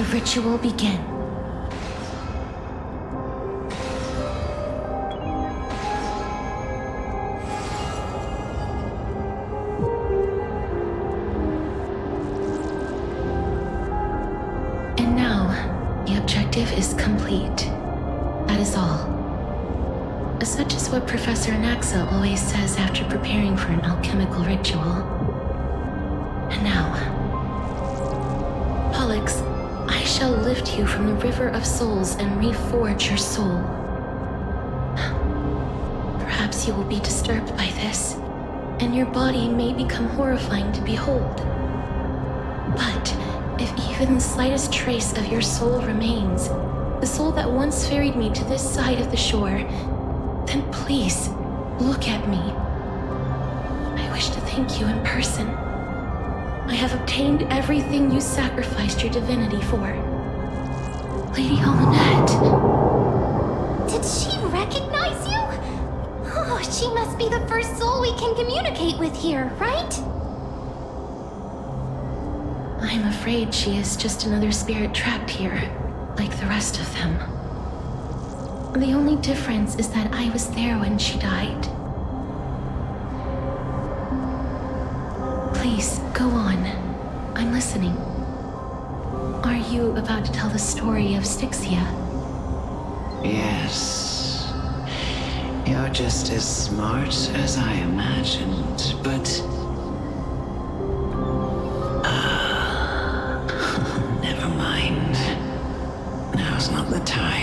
the ritual begin. And now, the objective is complete. That is all. Such is what Professor Anaxa always says after preparing for an alchemical ritual. And now, Pollux, I shall lift you from the river of souls and reforge your soul. Perhaps you will be disturbed by this, and your body may become horrifying to behold. But if even the slightest trace of your soul remains, the soul that once ferried me to this side of the shore, then please, look at me. I wish to thank you in person. I have obtained everything you sacrificed your divinity for. Lady Alanette. Did she recognize you? Oh, she must be the first soul we can communicate with here, right? I'm afraid she is just another spirit trapped here, like the rest of them. The only difference is that I was there when she died. Please, go on. I'm listening. Are you about to tell the story of Styxia? Yes. You're just as smart as I imagined, but... never mind. Now's not the time.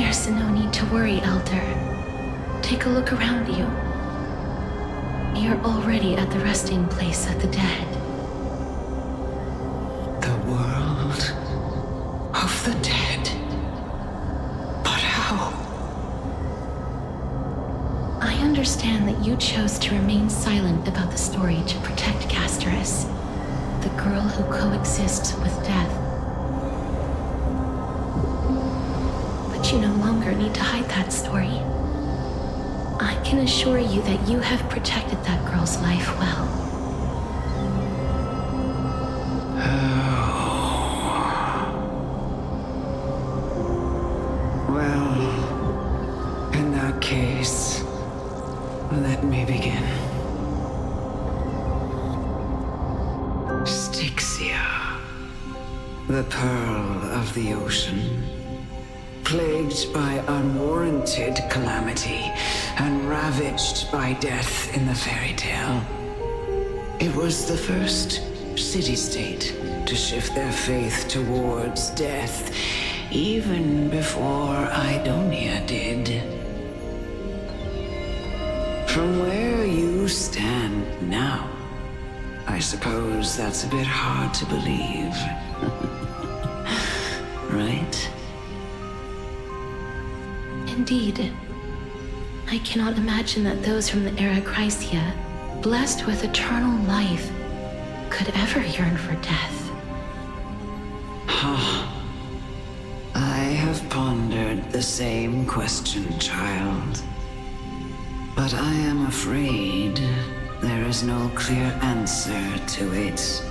There's no need to worry, Elder. Take a look around you. You're already at the resting place of the dead. The world of the dead. But how? I understand that you chose to remain silent about the story to protect Casterus, the girl who coexists with death. But you no longer need to hide that story. I can assure you that you have protected that girl's life well. Well, in that case, let me begin. Styxia, the pearl of the ocean, plagued by unwarranted calamity and ravaged by death in the fairy tale. It was the first city-state to shift their faith towards death, even before Idonia did. From where you stand now, I suppose that's a bit hard to believe. Right? Indeed. I cannot imagine that those from the Era Chrysia, blessed with eternal life, could ever yearn for death. I have pondered the same question, child. But I am afraid there is no clear answer to it.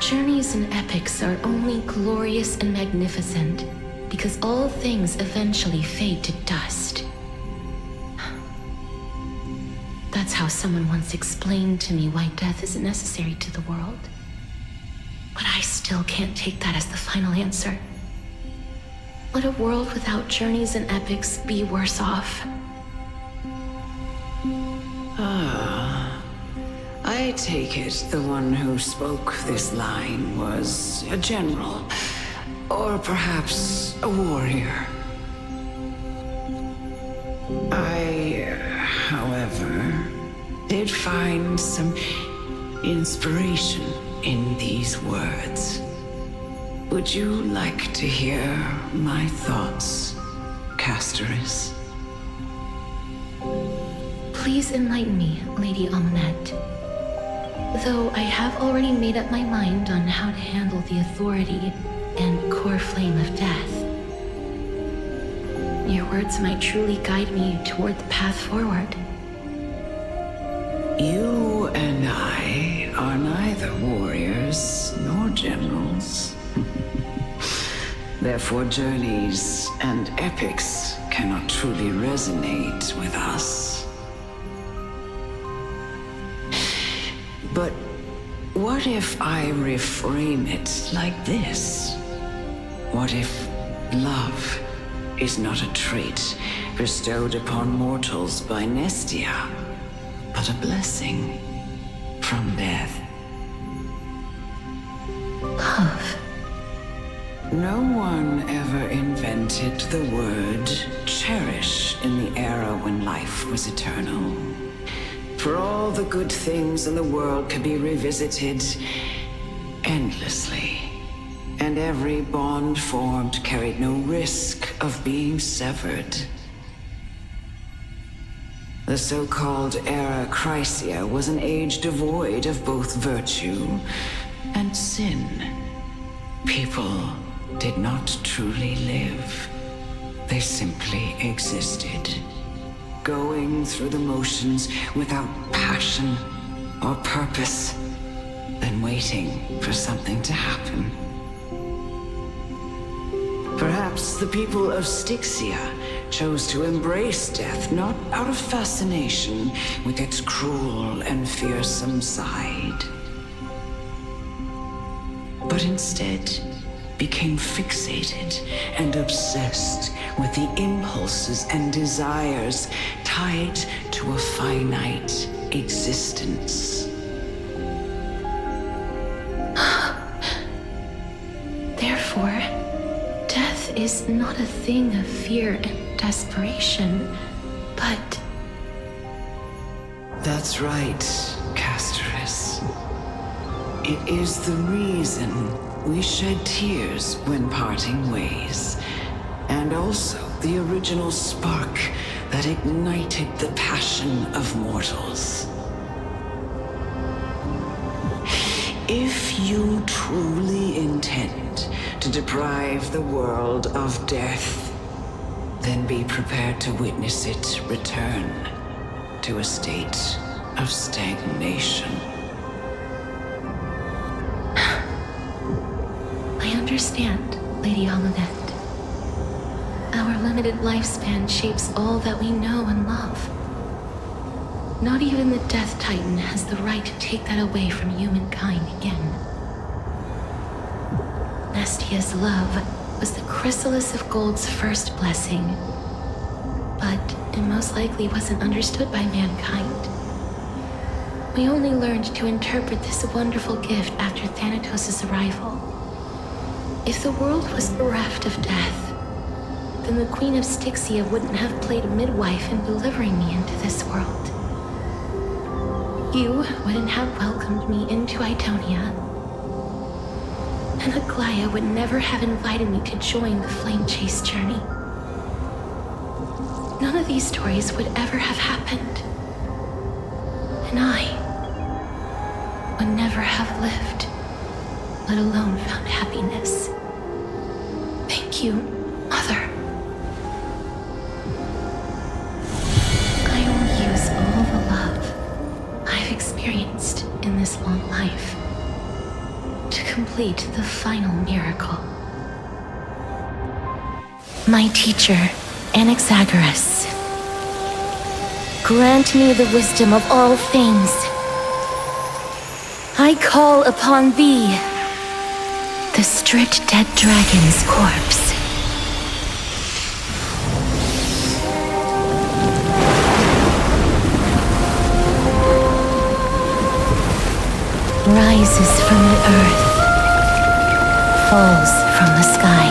Journeys and epics are only glorious and magnificent because all things eventually fade to dust. That's how someone once explained to me why death isn't necessary to the world. But I still can't take that as the final answer. Would a world without journeys and epics be worse off? I take it the one who spoke this line was a general, or perhaps a warrior. I, however, did find some inspiration in these words. Would you like to hear my thoughts, Casterus? Please enlighten me, Lady Amunet. Though I have already made up my mind on how to handle the authority and core flame of death. Your words might truly guide me toward the path forward. You and I are neither warriors nor generals. Therefore, journeys and epics cannot truly resonate with us. But what if I reframe it like this? What if love is not a trait bestowed upon mortals by Nestia, but a blessing from death? Love. No one ever invented the word cherish in the era when life was eternal. For all the good things in the world could be revisited endlessly, and every bond formed carried no risk of being severed. The so-called Era Chrysia was an age devoid of both virtue and sin. People did not truly live. They simply existed, going through the motions without passion or purpose, then waiting for something to happen. Perhaps the people of Styxia chose to embrace death not out of fascination with its cruel and fearsome side, but instead became fixated and obsessed with the impulses and desires tied to a finite existence. Therefore, death is not a thing of fear and desperation, but... That's right, Casterus. It is the reason we shed tears when parting ways, and also the original spark that ignited the passion of mortals. If you truly intend to deprive the world of death, then be prepared to witness it return to a state of stagnation. I understand, Lady Amunet. Our limited lifespan shapes all that we know and love. Not even the Death Titan has the right to take that away from humankind again. Nestia's love was the chrysalis of Gold's first blessing, but it most likely wasn't understood by mankind. We only learned to interpret this wonderful gift after Thanatos' arrival. If the world was bereft of death, then the Queen of Styxia wouldn't have played a midwife in delivering me into this world. You wouldn't have welcomed me into Itonia, and Aglaya would never have invited me to join the Flame Chase journey. None of these stories would ever have happened, and I would never have lived, let alone found happiness. Thank you, Mother. I will use all the love I've experienced in this long life to complete the final miracle. My teacher, Anaxagoras, grant me the wisdom of all things. I call upon thee, the stripped dead dragon's corpse. Rises from the earth, falls from the sky.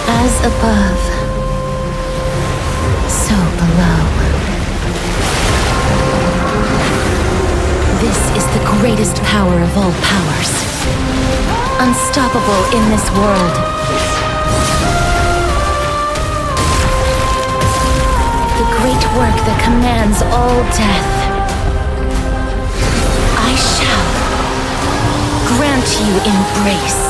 As above, so below. This is the greatest power of all powers, unstoppable in this world. The great work that commands all death. I shall grant you embrace.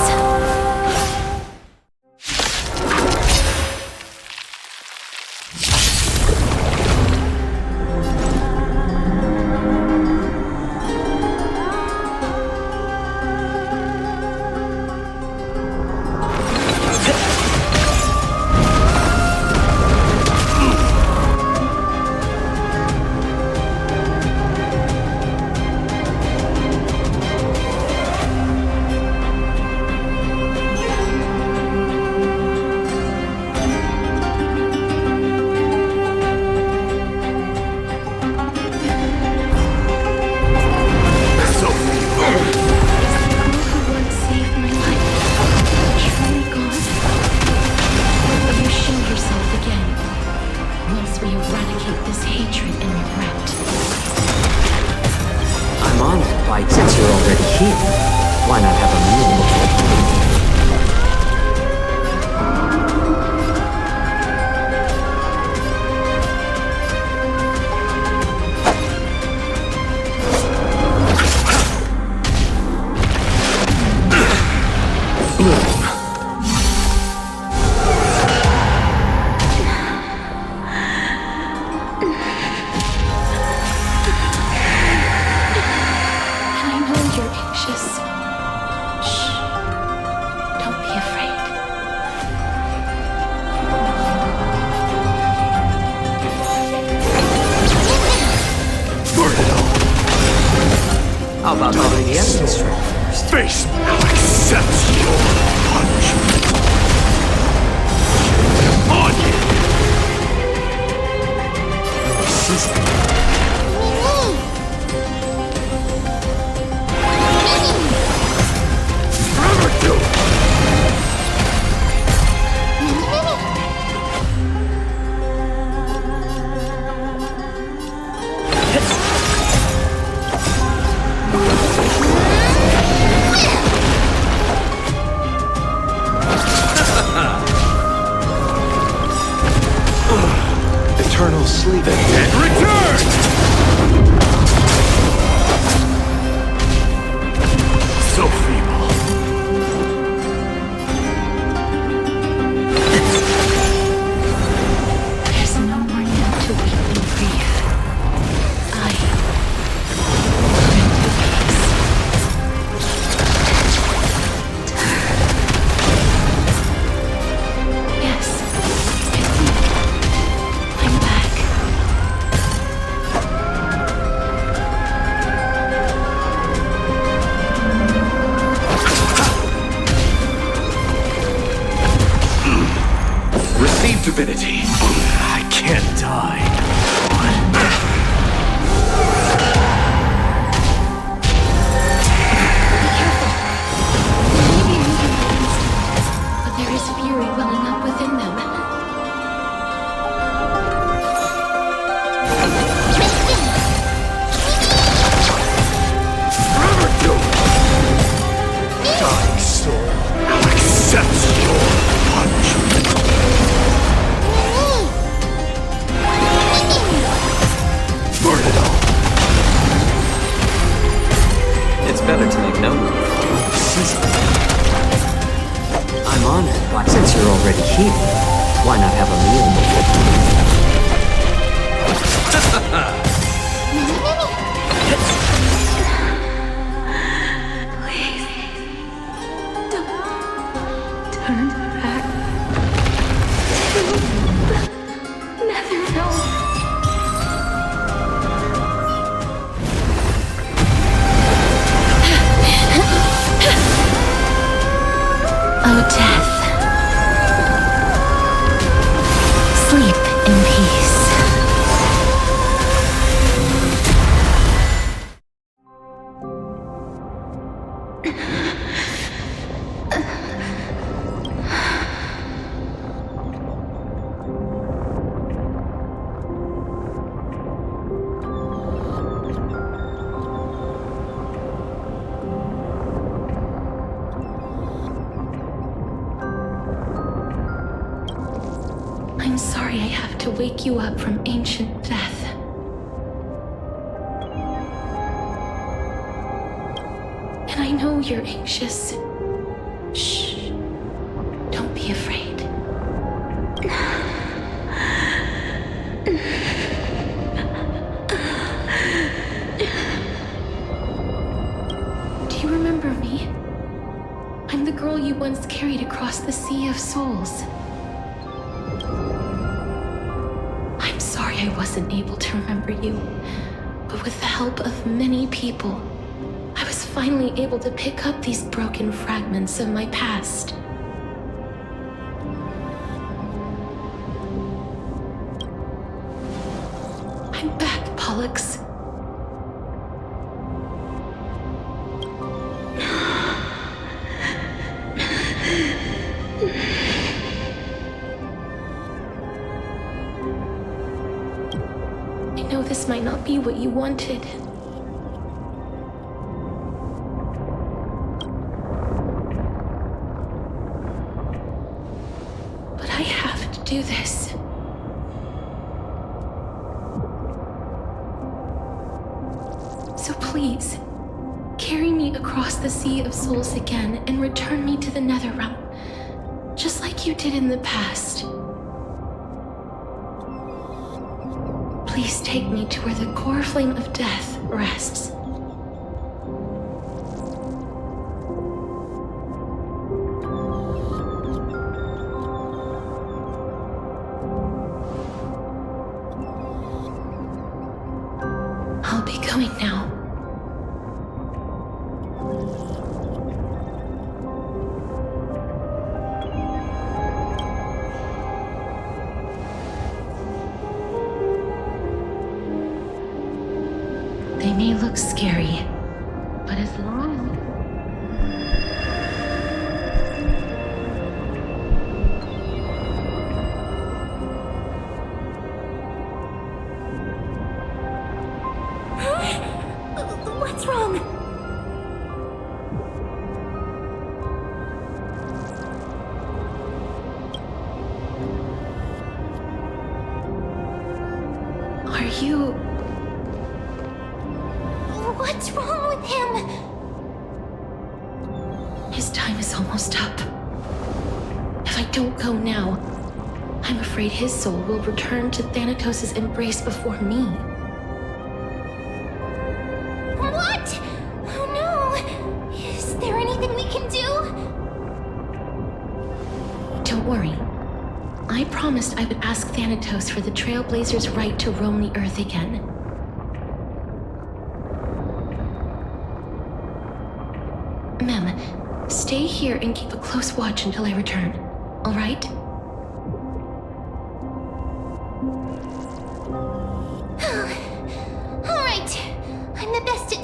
How about the essence first? Face accepts your punishment. On you! Forever do. divinity. I can't die. But there is fury welling up within them. Dying soul, now accepts your punishment. Burn it all. It's better to make no move. I'm honored, but since you're already here, why not have a meal Turn back to the nether realm. Oh, death. Sleep in peace. I'm sorry I have to wake you up from ancient death. And I know you're anxious. Shh. Don't be afraid. Do you remember me? I'm the girl you once carried across the Sea of Souls. I'm sorry I wasn't able to remember you, but with the help of many people, I was finally able to pick up these broken fragments of my past. I'm back, Pollux. I know this might not be what you wanted. But I have to do this. So please, carry me across the Sea of Souls again and return me to the Netherrealm, just like you did in the past. Please take me to where the core flame of death rests. I'll be going now. They may look scary, but as long What's wrong? Are you... What's wrong with him? His time is almost up. If I don't go now, I'm afraid his soul will return to Thanatos' embrace before me. What? Oh no! Is there anything we can do? Don't worry. I promised I would ask Thanatos for the Trailblazers' right to roam the Earth again. Mem, stay here and keep a close watch until I return, all right?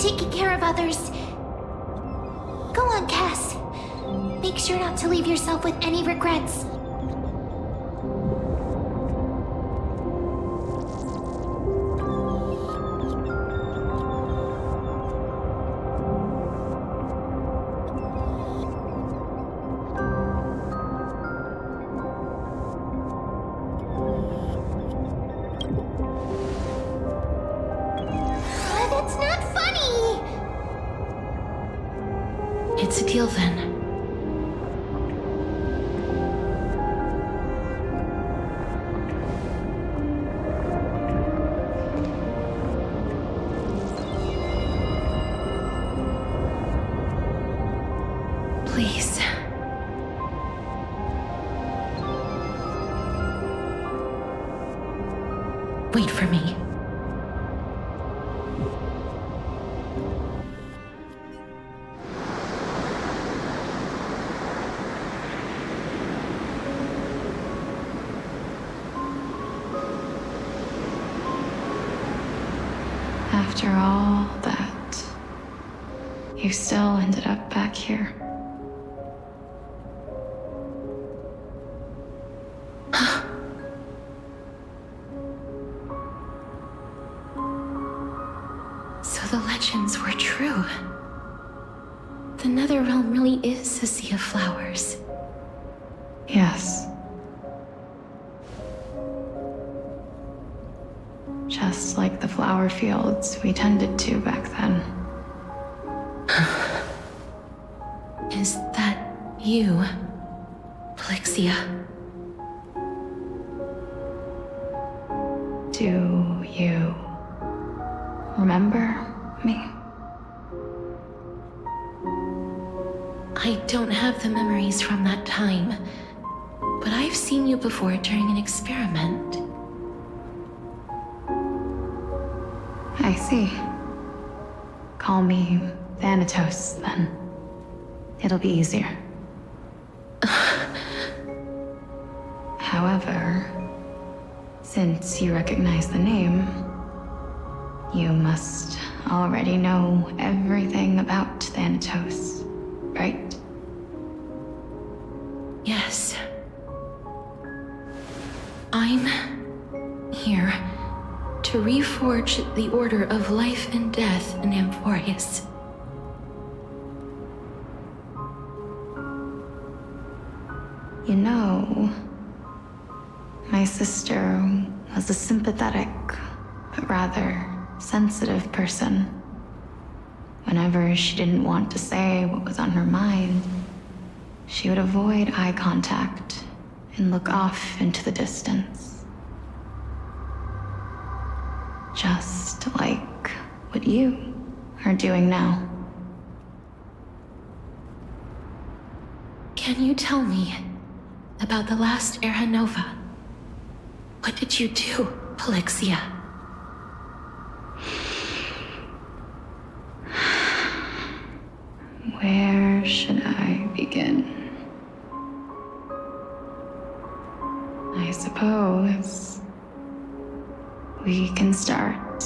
taking care of others. Go on, Cass. Make sure not to leave yourself with any regrets. That's not funny! It's a deal then. Please. Wait for me. After all that, you still ended up back here. So the legends were true. The Netherrealm really is a sea of flowers. Yes. Just like the flower fields we tended to back then. Is that you, Plixia? Do you remember me? I don't have the memories from that time, but I've seen you before during an experiment. I see. Call me Thanatos, then. It'll be easier. However, since you recognize the name, you must already know everything about Thanatos, right? Yes. I'm here to reforge the order of life and death in Amphorius. You know, my sister was a sympathetic, but rather sensitive person. Whenever she didn't want to say what was on her mind, she would avoid eye contact and look off into the distance. Just like what you are doing now. Can you tell me about the last Era Nova? What did you do, Plixia? Where should I begin? I suppose we can start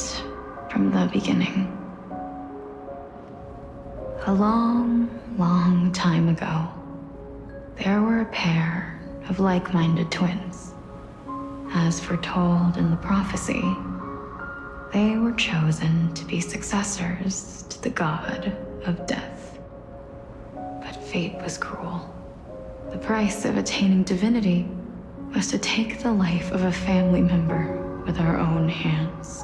from the beginning. A long, long time ago, there were a pair of like-minded twins. As foretold in the prophecy, they were chosen to be successors to the god of death. But fate was cruel. The price of attaining divinity was to take the life of a family member with our own hands.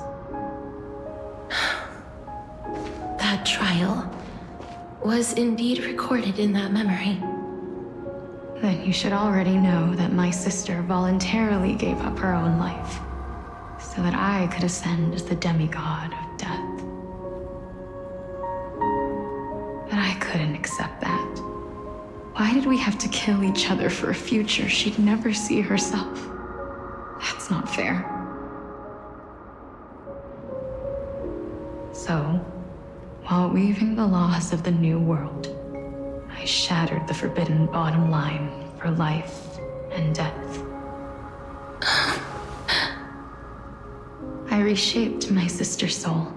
That trial was indeed recorded in that memory. Then you should already know that my sister voluntarily gave up her own life so that I could ascend as the demigod of death. But I couldn't accept that. Why did we have to kill each other for a future she'd never see herself? That's not fair. So, while weaving the laws of the new world, I shattered the forbidden bottom line for life and death. I reshaped my sister's soul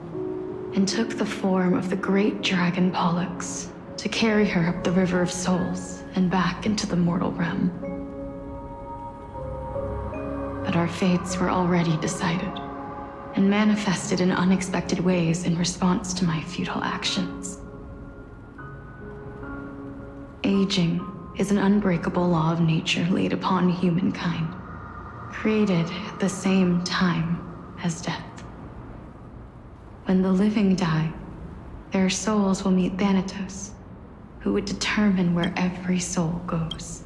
and took the form of the great dragon Pollux to carry her up the River of Souls and back into the mortal realm. But our fates were already decided and manifested in unexpected ways in response to my futile actions. Aging is an unbreakable law of nature laid upon humankind, created at the same time as death. When the living die, their souls will meet Thanatos, who would determine where every soul goes.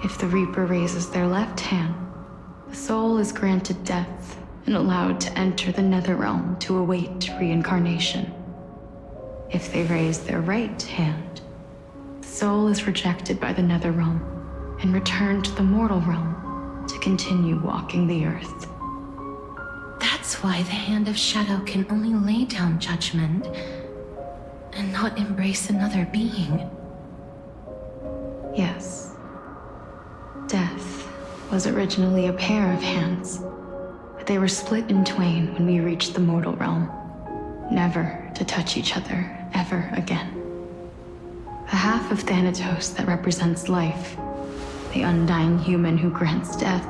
If the Reaper raises their left hand, the soul is granted death and allowed to enter the Netherrealm to await reincarnation. If they raise their right hand, the soul is rejected by the Netherrealm and returned to the mortal realm to continue walking the earth. That's why the Hand of Shadow can only lay down judgment and not embrace another being. Yes. Death was originally a pair of hands, but they were split in twain when we reached the mortal realm, never to touch each other ever again. The half of Thanatos that represents life, the undying human who grants death,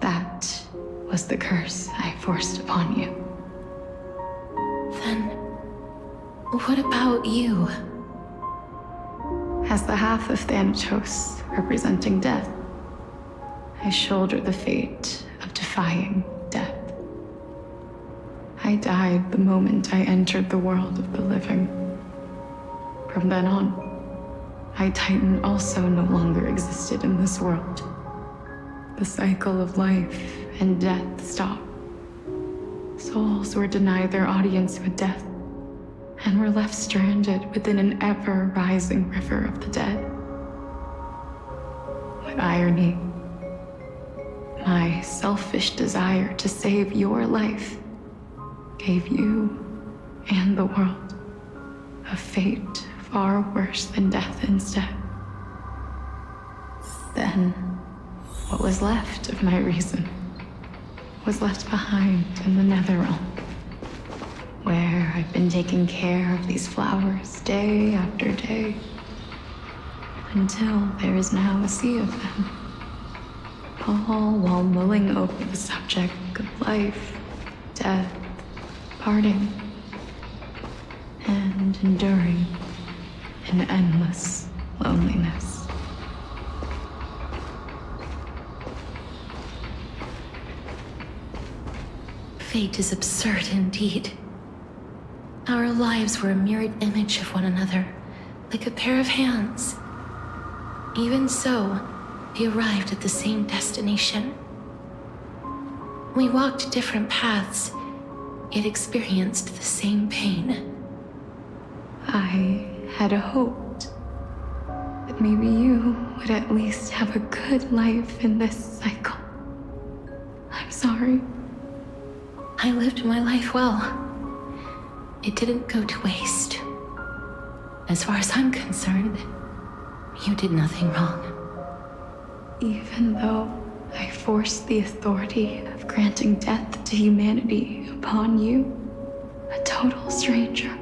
that was the curse I forced upon you. Then, what about you? As the half of Thanatos representing death, I shoulder the fate of defying death. I died the moment I entered the world of the living. From then on, my Titan also no longer existed in this world. The cycle of life and death stopped. Souls were denied their audience with death and were left stranded within an ever-rising river of the dead. What irony. My selfish desire to save your life gave you and the world a fate far worse than death instead. Then, what was left of my reason was left behind in the Netherrealm, where I've been taking care of these flowers day after day, until there is now a sea of them, all while mulling over the subject of life, death, parting, and enduring an endless loneliness. Fate is absurd indeed. Our lives were a mirrored image of one another, like a pair of hands. Even so, we arrived at the same destination. We walked different paths, yet experienced the same pain. I had hoped that maybe you would at least have a good life in this cycle. I'm sorry. I lived my life well. It didn't go to waste. As far as I'm concerned, you did nothing wrong. Even though I forced the authority of granting death to humanity upon you, a total stranger.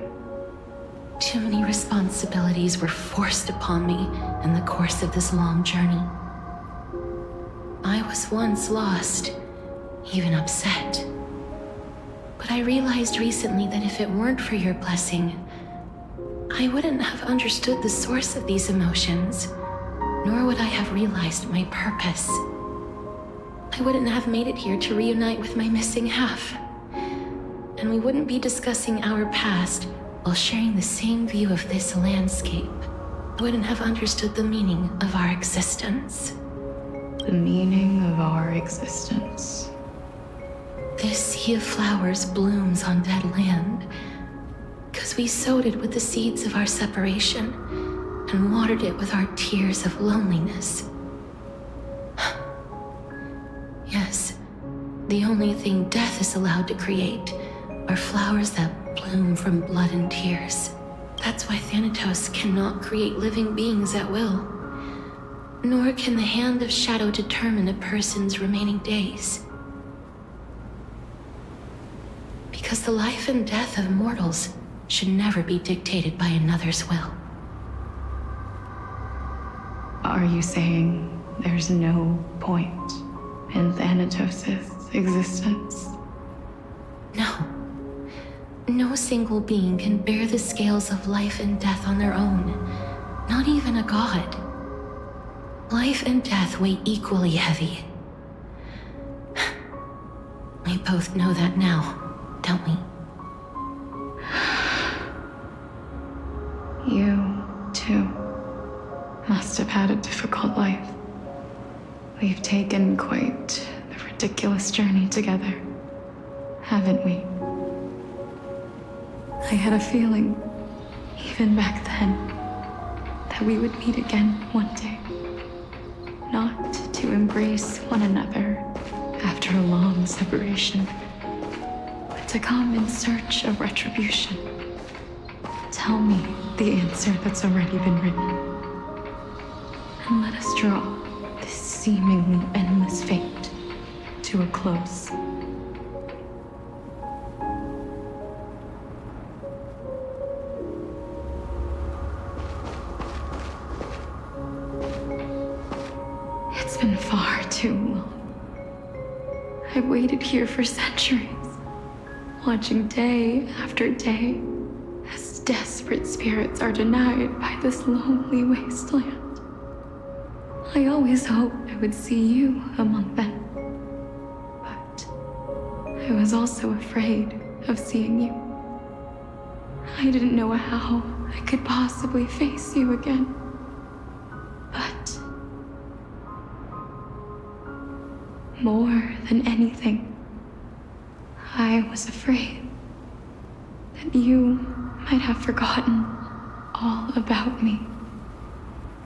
Too many responsibilities were forced upon me in the course of this long journey. I was once lost, even upset. But I realized recently that if it weren't for your blessing, I wouldn't have understood the source of these emotions, nor would I have realized my purpose. I wouldn't have made it here to reunite with my missing half. And we wouldn't be discussing our past while sharing the same view of this landscape. I wouldn't have understood the meaning of our existence. The meaning of our existence. This sea of flowers blooms on dead land, because we sowed it with the seeds of our separation and watered it with our tears of loneliness. Yes, The only thing death is allowed to create are flowers that bloom from blood and tears. That's why Thanatos cannot create living beings at will. Nor can the hand of shadow determine a person's remaining days. Because the life and death of mortals should never be dictated by another's will. Are you saying there's no point in Thanatos' existence? No. No single being can bear the scales of life and death on their own. Not even a god. Life and death weigh equally heavy. We both know that now, don't we? You, too, must have had a difficult life. We've taken quite the ridiculous journey together, haven't we? I had a feeling, even back then, that we would meet again one day. Not to embrace one another after a long separation, but to come in search of retribution. Tell me the answer that's already been written. And let us draw this seemingly endless fate to a close. It's been far too long. I've waited here for centuries, watching day after day as desperate spirits are denied by this lonely wasteland. I always hoped I would see you among them. But I was also afraid of seeing you. I didn't know how I could possibly face you again. But more than anything, I was afraid that you might have forgotten all about me.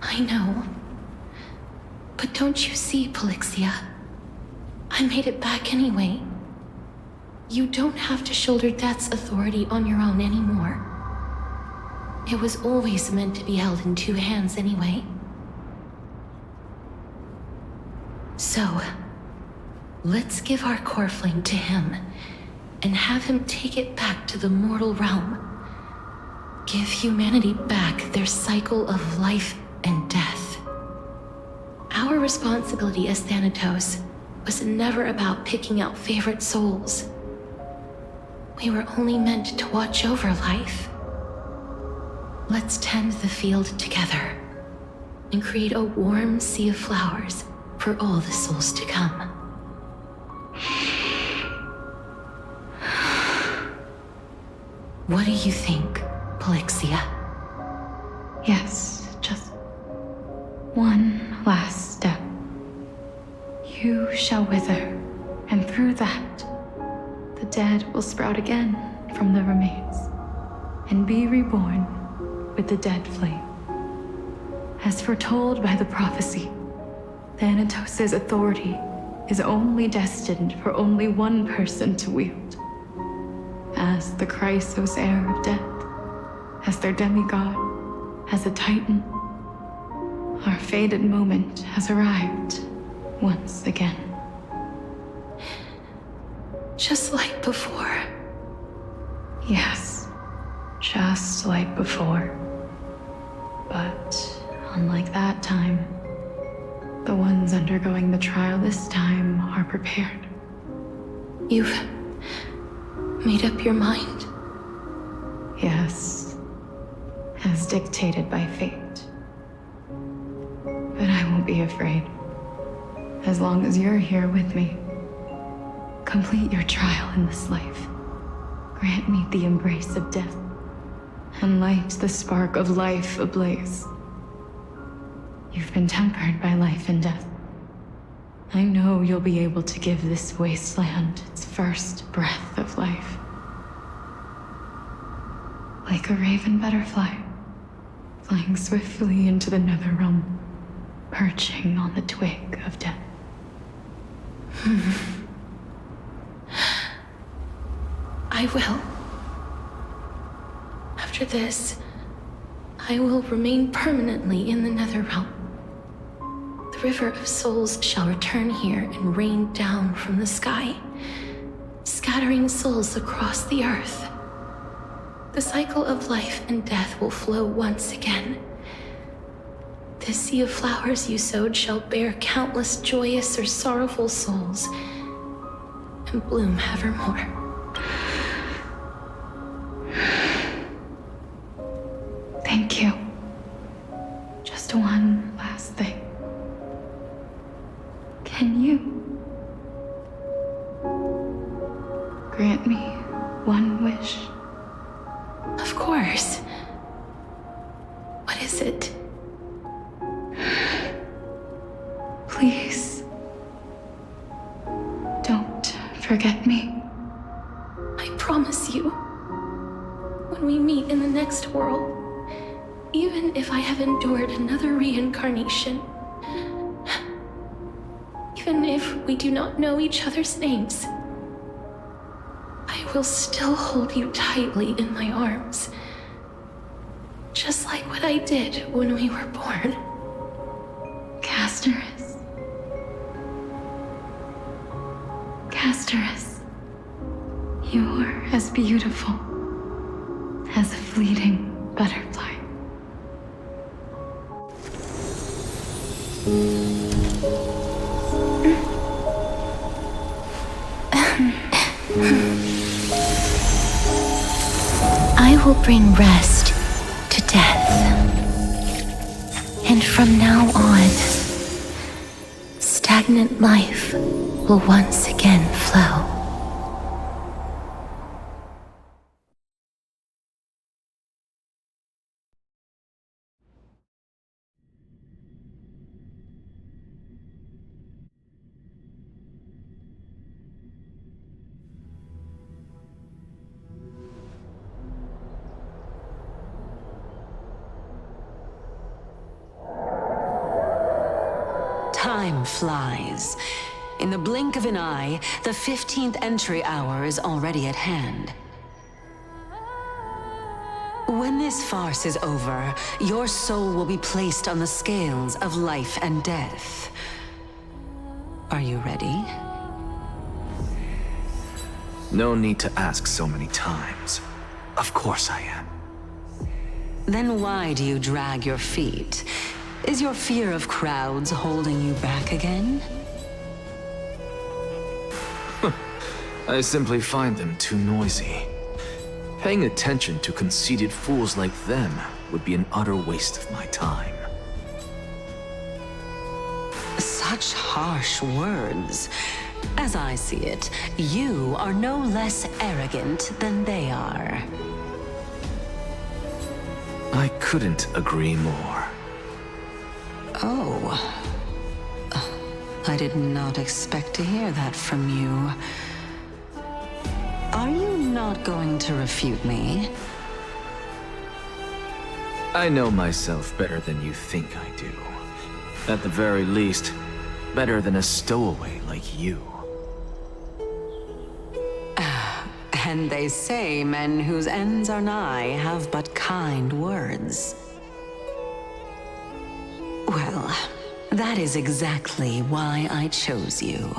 I know. But don't you see, Polixia? I made it back anyway. You don't have to shoulder death's authority on your own anymore. It was always meant to be held in two hands anyway. So, let's give our core flame to him and have him take it back to the mortal realm. Give humanity back their cycle of life and death. Our responsibility as Thanatos was never about picking out favorite souls. We were only meant to watch over life. Let's tend the field together and create a warm sea of flowers for all the souls to come. What do you think, Polixia? Yes, just one last step. You shall wither, and through that, the dead will sprout again from the remains, and be reborn with the dead flame. As foretold by the prophecy, Thanatos' authority is only destined for only one person to wield. As the Chrysos heir of death, as their demigod, as a titan, our fated moment has arrived once again. Just like before. Yes, just like before. But unlike that time, the ones undergoing the trial this time are prepared. You've made up your mind? Yes, as dictated by fate. But I won't be afraid. As long as you're here with me. Complete your trial in this life. Grant me the embrace of death, and light the spark of life ablaze. You've been tempered by life and death. I know you'll be able to give this wasteland its first breath of life. Like a raven butterfly, flying swiftly into the nether realm, perching on the twig of death. I will. After this, I will remain permanently in the Netherrealm. The River of Souls shall return here and rain down from the sky, scattering souls across the earth. The cycle of life and death will flow once again. This sea of flowers you sowed shall bear countless joyous or sorrowful souls and bloom evermore. Thank you. Just one last thing. Can you grant me one wish? Of course. What is it? Please, don't forget me. I promise you, when we meet in the next world, even if I have endured another reincarnation, even if we do not know each other's names, I will still hold you tightly in my arms, just like what I did when we were born. Casterus. Casterus. You're as beautiful as a fleeting butterfly. I will bring rest to death. And from now on, stagnant life will once again flow. Time flies. In the blink of an eye, the 15th entry hour is already at hand. When this farce is over, your soul will be placed on the scales of life and death. Are you ready? No need to ask so many times. Of course I am. Then why do you drag your feet? Is your fear of crowds holding you back again? I simply find them too noisy. Paying attention to conceited fools like them would be an utter waste of my time. Such harsh words. As I see it, you are no less arrogant than they are. I couldn't agree more. Oh. I did not expect to hear that from you. Are you not going to refute me? I know myself better than you think I do. At the very least, better than a stowaway like you. And they say men whose ends are nigh have but kind words. Well, that is exactly why I chose you.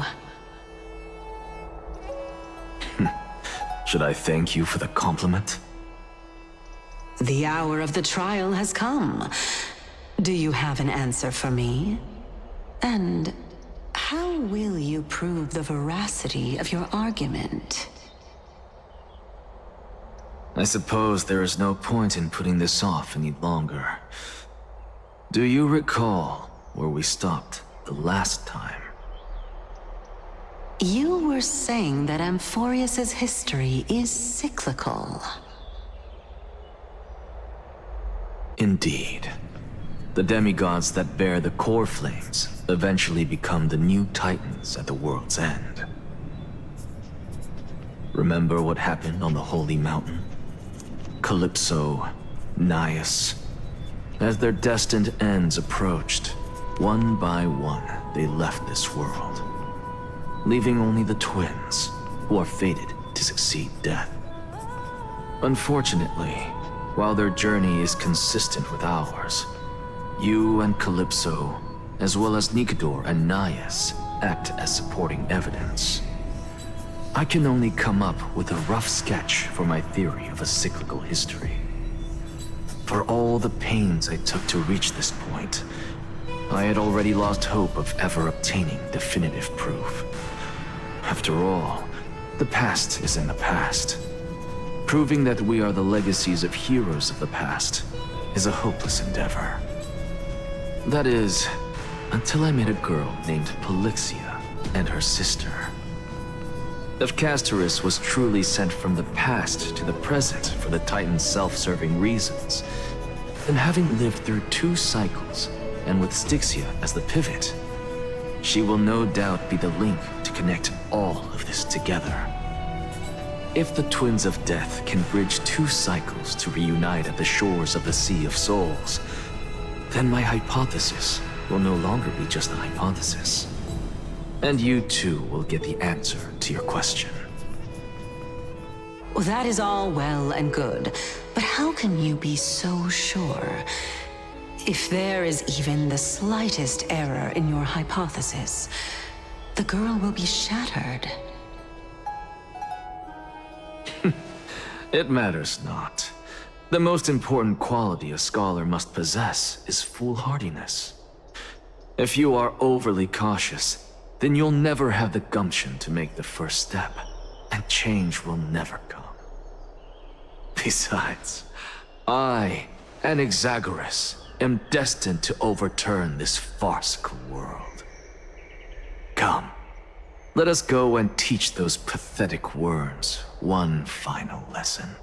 Should I thank you for the compliment? The hour of the trial has come. Do you have an answer for me? And how will you prove the veracity of your argument? I suppose there is no point in putting this off any longer. Do you recall where we stopped the last time? You were saying that Amphorius's history is cyclical. Indeed. The demigods that bear the core flames eventually become the new titans at the world's end. Remember what happened on the Holy Mountain? Calypso, Naias. As their destined ends approached, one by one they left this world, leaving only the twins, who are fated to succeed death. Unfortunately, while their journey is consistent with ours, you and Calypso, as well as Nikador and Naias, act as supporting evidence. I can only come up with a rough sketch for my theory of a cyclical history. For all the pains I took to reach this point, I had already lost hope of ever obtaining definitive proof. After all, the past is in the past. Proving that we are the legacies of heroes of the past is a hopeless endeavor. That is, until I met a girl named Polixia and her sister. If Castoris was truly sent from the past to the present for the Titan's self-serving reasons, then having lived through 2 cycles, and with Styxia as the pivot, she will no doubt be the link to connect all of this together. If the Twins of Death can bridge 2 cycles to reunite at the shores of the Sea of Souls, then my hypothesis will no longer be just a hypothesis. And you too will get the answer to your question. Well, that is all well and good, but how can you be so sure? If there is even the slightest error in your hypothesis, the girl will be shattered. It matters not. The most important quality a scholar must possess is foolhardiness. If you are overly cautious, then you'll never have the gumption to make the first step, and change will never come. Besides, I, an Exagoras, am destined to overturn this farcical world. Come, let us go and teach those pathetic worms one final lesson.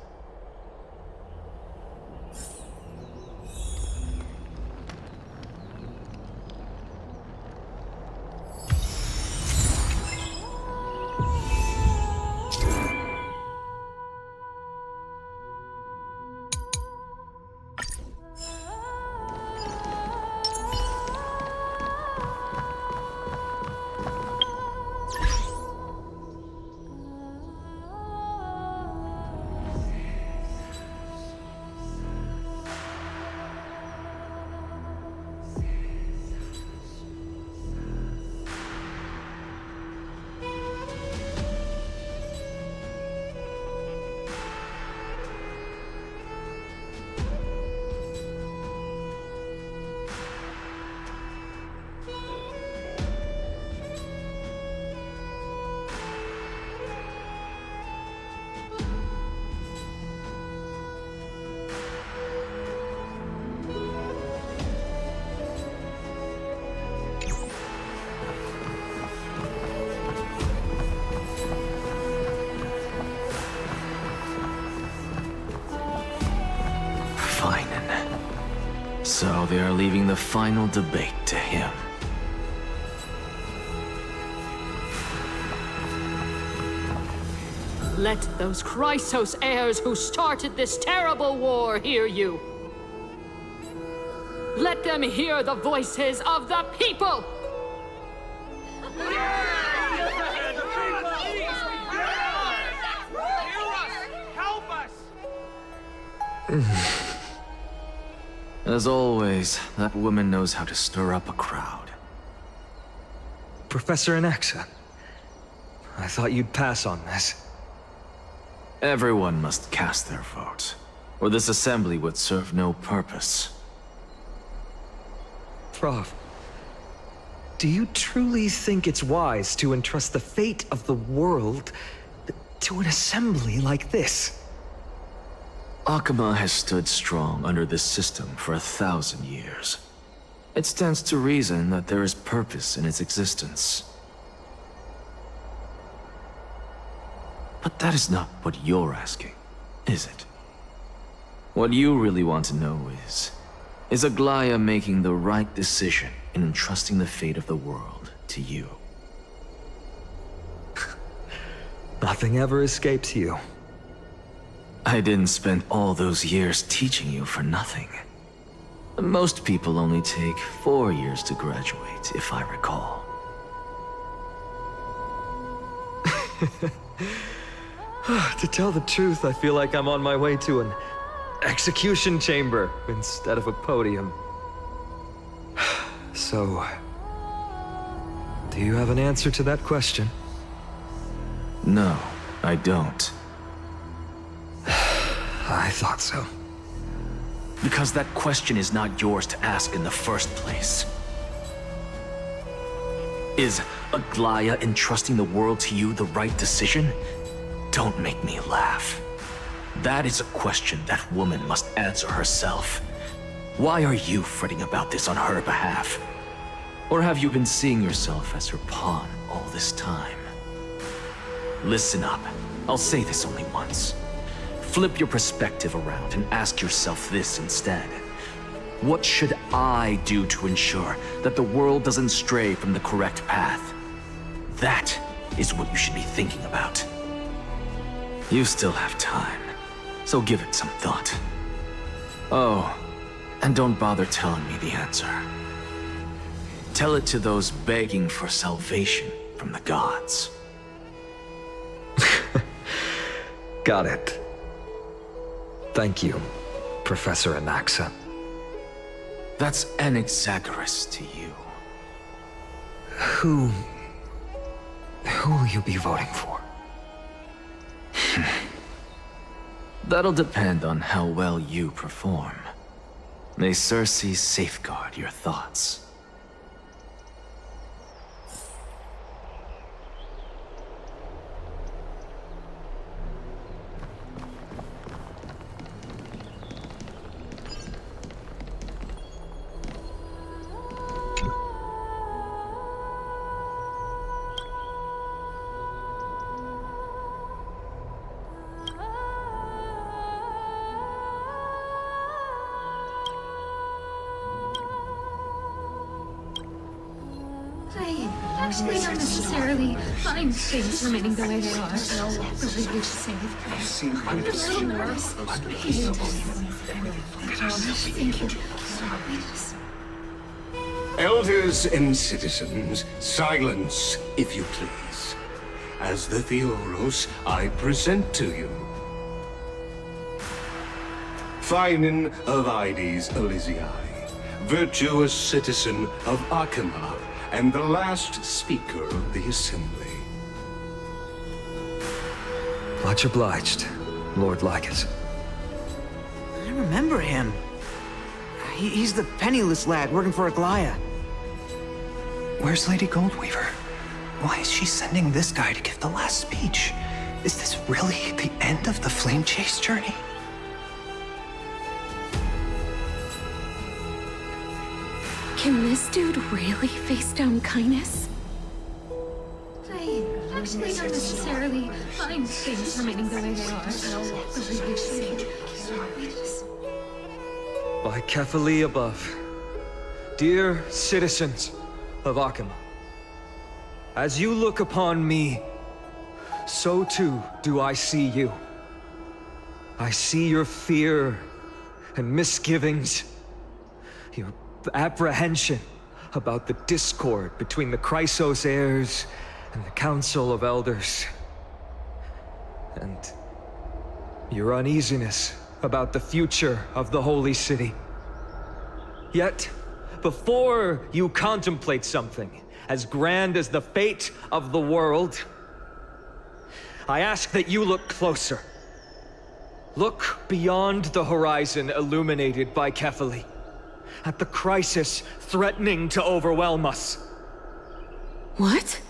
So they are leaving the final debate to him. Let those Chrysos heirs who started this terrible war hear you. Let them hear the voices of the people! As always, that woman knows how to stir up a crowd. Professor Anaxa, I thought you'd pass on this. Everyone must cast their vote, or this assembly would serve no purpose. Prof, do you truly think it's wise to entrust the fate of the world to an assembly like this? Akama has stood strong under this system for 1,000 years. It stands to reason that there is purpose in its existence. But that is not what you're asking, is it? What you really want to know is Aglaya making the right decision in entrusting the fate of the world to you? Nothing ever escapes you. I didn't spend all those years teaching you for nothing. Most people only take 4 years to graduate, if I recall. To tell the truth, I feel like I'm on my way to an execution chamber instead of a podium. So, do you have an answer to that question? No, I don't. I thought so. Because that question is not yours to ask in the first place. Is Aglaya entrusting the world to you the right decision? Don't make me laugh. That is a question that woman must answer herself. Why are you fretting about this on her behalf? Or have you been seeing yourself as her pawn all this time? Listen up. I'll say this only once. Flip your perspective around and ask yourself this instead. What should I do to ensure that the world doesn't stray from the correct path? That is what you should be thinking about. You still have time, so give it some thought. Oh, and don't bother telling me the answer. Tell it to those begging for salvation from the gods. Got it. Thank you, Professor Anaxa. That's Anaxagoras to you. Who will you be voting for? That'll depend on how well you perform. May Circe safeguard your thoughts. I actually don't necessarily find things remaining the way they are. Believe you save. I'm a little nervous. Thank you. Elders and citizens, silence, if you please. As the Theoros, I present to you Finan of Ides Elysiae, virtuous citizen of Akima, and the last speaker of the Assembly. Much obliged, Lord Lycus. I remember him. He's the penniless lad working for Aglaya. Where's Lady Goldweaver? Why is she sending this guy to give the last speech? Is this really the end of the Flame Chase journey? Can this dude really face down kindness? I actually don't necessarily find things remaining the way they are. Believe you save. By Kefali above, dear citizens of Akima, as you look upon me, so too do I see you. I see your fear and misgivings, your apprehension about the discord between the Chrysos heirs and the Council of Elders, and your uneasiness about the future of the Holy City. Yet, before you contemplate something as grand as the fate of the world, I ask that you look closer. Look beyond the horizon illuminated by Kefali, at the crisis threatening to overwhelm us. What?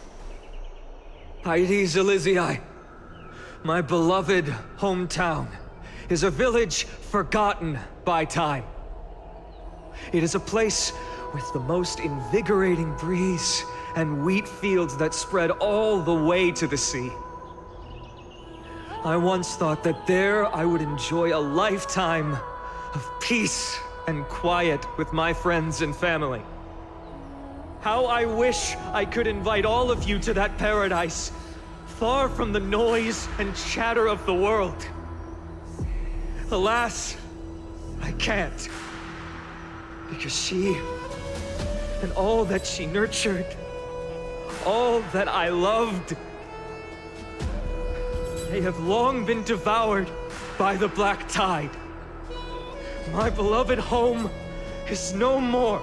Ides Elysiae, my beloved hometown, is a village forgotten by time. It is a place with the most invigorating breeze and wheat fields that spread all the way to the sea. I once thought that there I would enjoy a lifetime of peace and quiet with my friends and family. How I wish I could invite all of you to that paradise, far from the noise and chatter of the world. Alas, I can't. Because she, and all that she nurtured, all that I loved, They have long been devoured by the black tide. My beloved home is no more.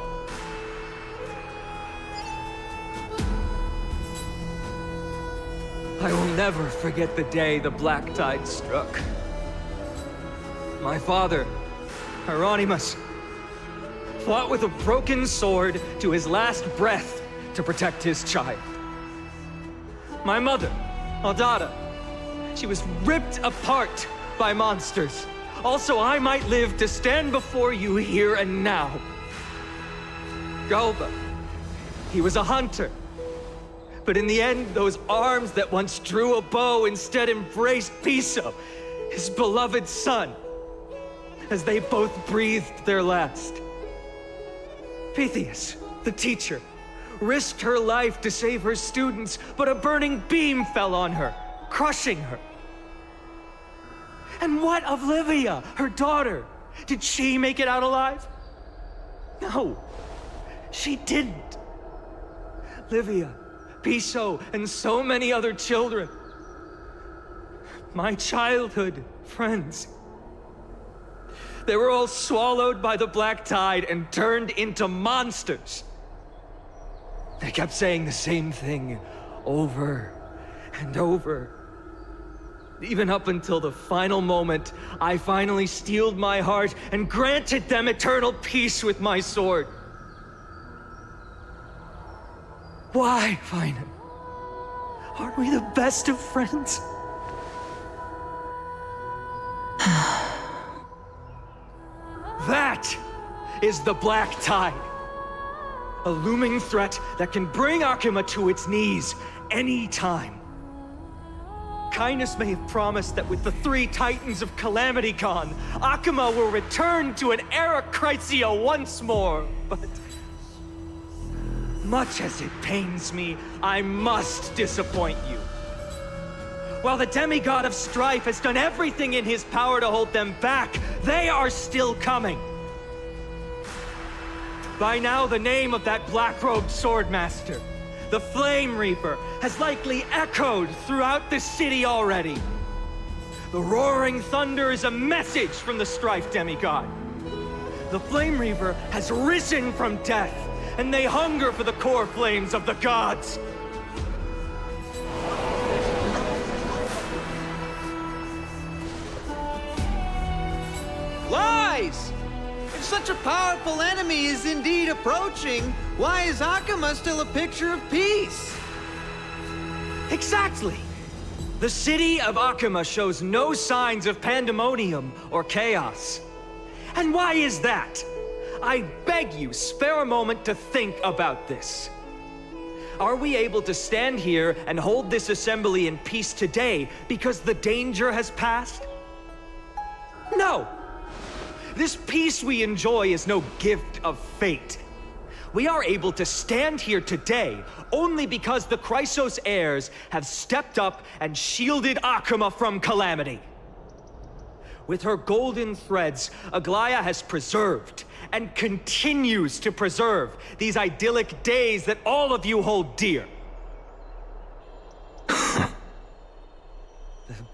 I will never forget the day the black tide struck. My father, Hieronymus, fought with a broken sword to his last breath to protect his child. My mother, Aldada, she was ripped apart by monsters. Also, I might live to stand before you here and now. Galba, he was a hunter. But in the end, those arms that once drew a bow instead embraced Piso, his beloved son, as they both breathed their last. Pythias, the teacher, risked her life to save her students, but a burning beam fell on her, crushing her. And what of Livia, her daughter? Did she make it out alive? No, she didn't. Livia, Piso, and so many other children. My childhood friends. They were all swallowed by the black tide and turned into monsters. They kept saying the same thing over and over. Even up until the final moment, I finally steeled my heart and granted them eternal peace with my sword. Why, Finan? Aren't we the best of friends? That is the black tide. A looming threat that can bring Akima to its knees any time. Kindness may have promised that with the 3 Titans of Calamity gone, Akima will return to an era Chrysia once more, but much as it pains me, I must disappoint you. While the demigod of strife has done everything in his power to hold them back, they are still coming. By now, the name of that black-robed swordmaster, the Flame Reaper, has likely echoed throughout the city already. The roaring thunder is a message from the strife demigod. The Flame Reaper has risen from death, and they hunger for the core flames of the gods. Lies! If such a powerful enemy is indeed approaching, why is Akima still a picture of peace? Exactly! The city of Akima shows no signs of pandemonium or chaos. And why is that? I beg you, spare a moment to think about this. Are we able to stand here and hold this assembly in peace today because the danger has passed? No! This peace we enjoy is no gift of fate. We are able to stand here today only because the Chrysos heirs have stepped up and shielded Akima from calamity. With her golden threads, Aglaya has preserved and continues to preserve these idyllic days that all of you hold dear. The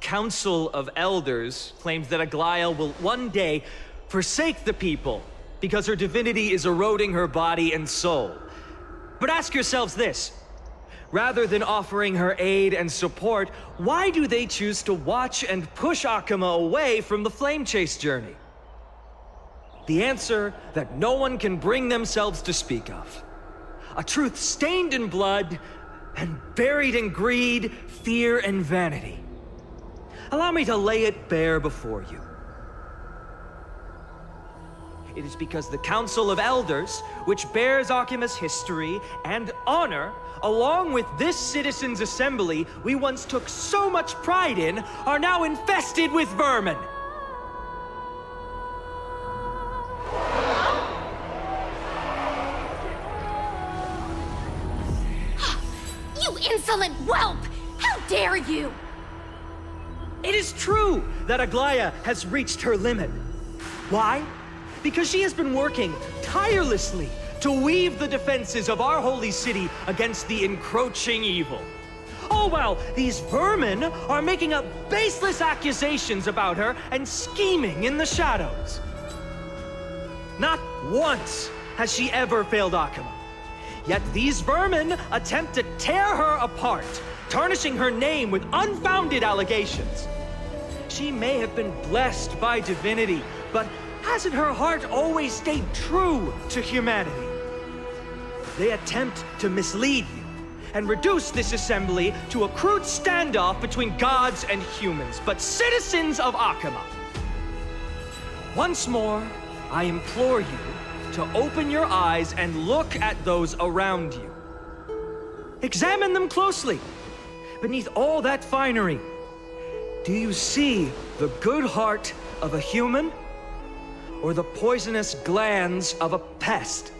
Council of Elders claims that Aglaya will one day forsake the people because her divinity is eroding her body and soul. But ask yourselves this. Rather than offering her aid and support, why do they choose to watch and push Akima away from the Flame Chase journey? The answer that no one can bring themselves to speak of. A truth stained in blood and buried in greed, fear, and vanity. Allow me to lay it bare before you. It is because the Council of Elders, which bears Akima's history and honor, along with this citizens' assembly we once took so much pride in, are now infested with vermin. You insolent whelp! How dare you! It is true that Aglaya has reached her limit. Why? Because she has been working tirelessly to weave the defenses of our holy city against the encroaching evil. full well these vermin are making up baseless accusations about her and scheming in the shadows. Not once has she ever failed Akuma. Yet these vermin attempt to tear her apart, tarnishing her name with unfounded allegations. She may have been blessed by divinity, but hasn't her heart always stayed true to humanity? They attempt to mislead you and reduce this assembly to a crude standoff between gods and humans, but citizens of Akuma. Once more, I implore you to open your eyes and look at those around you. Examine them closely. Beneath all that finery, do you see the good heart of a human or the poisonous glands of a pest?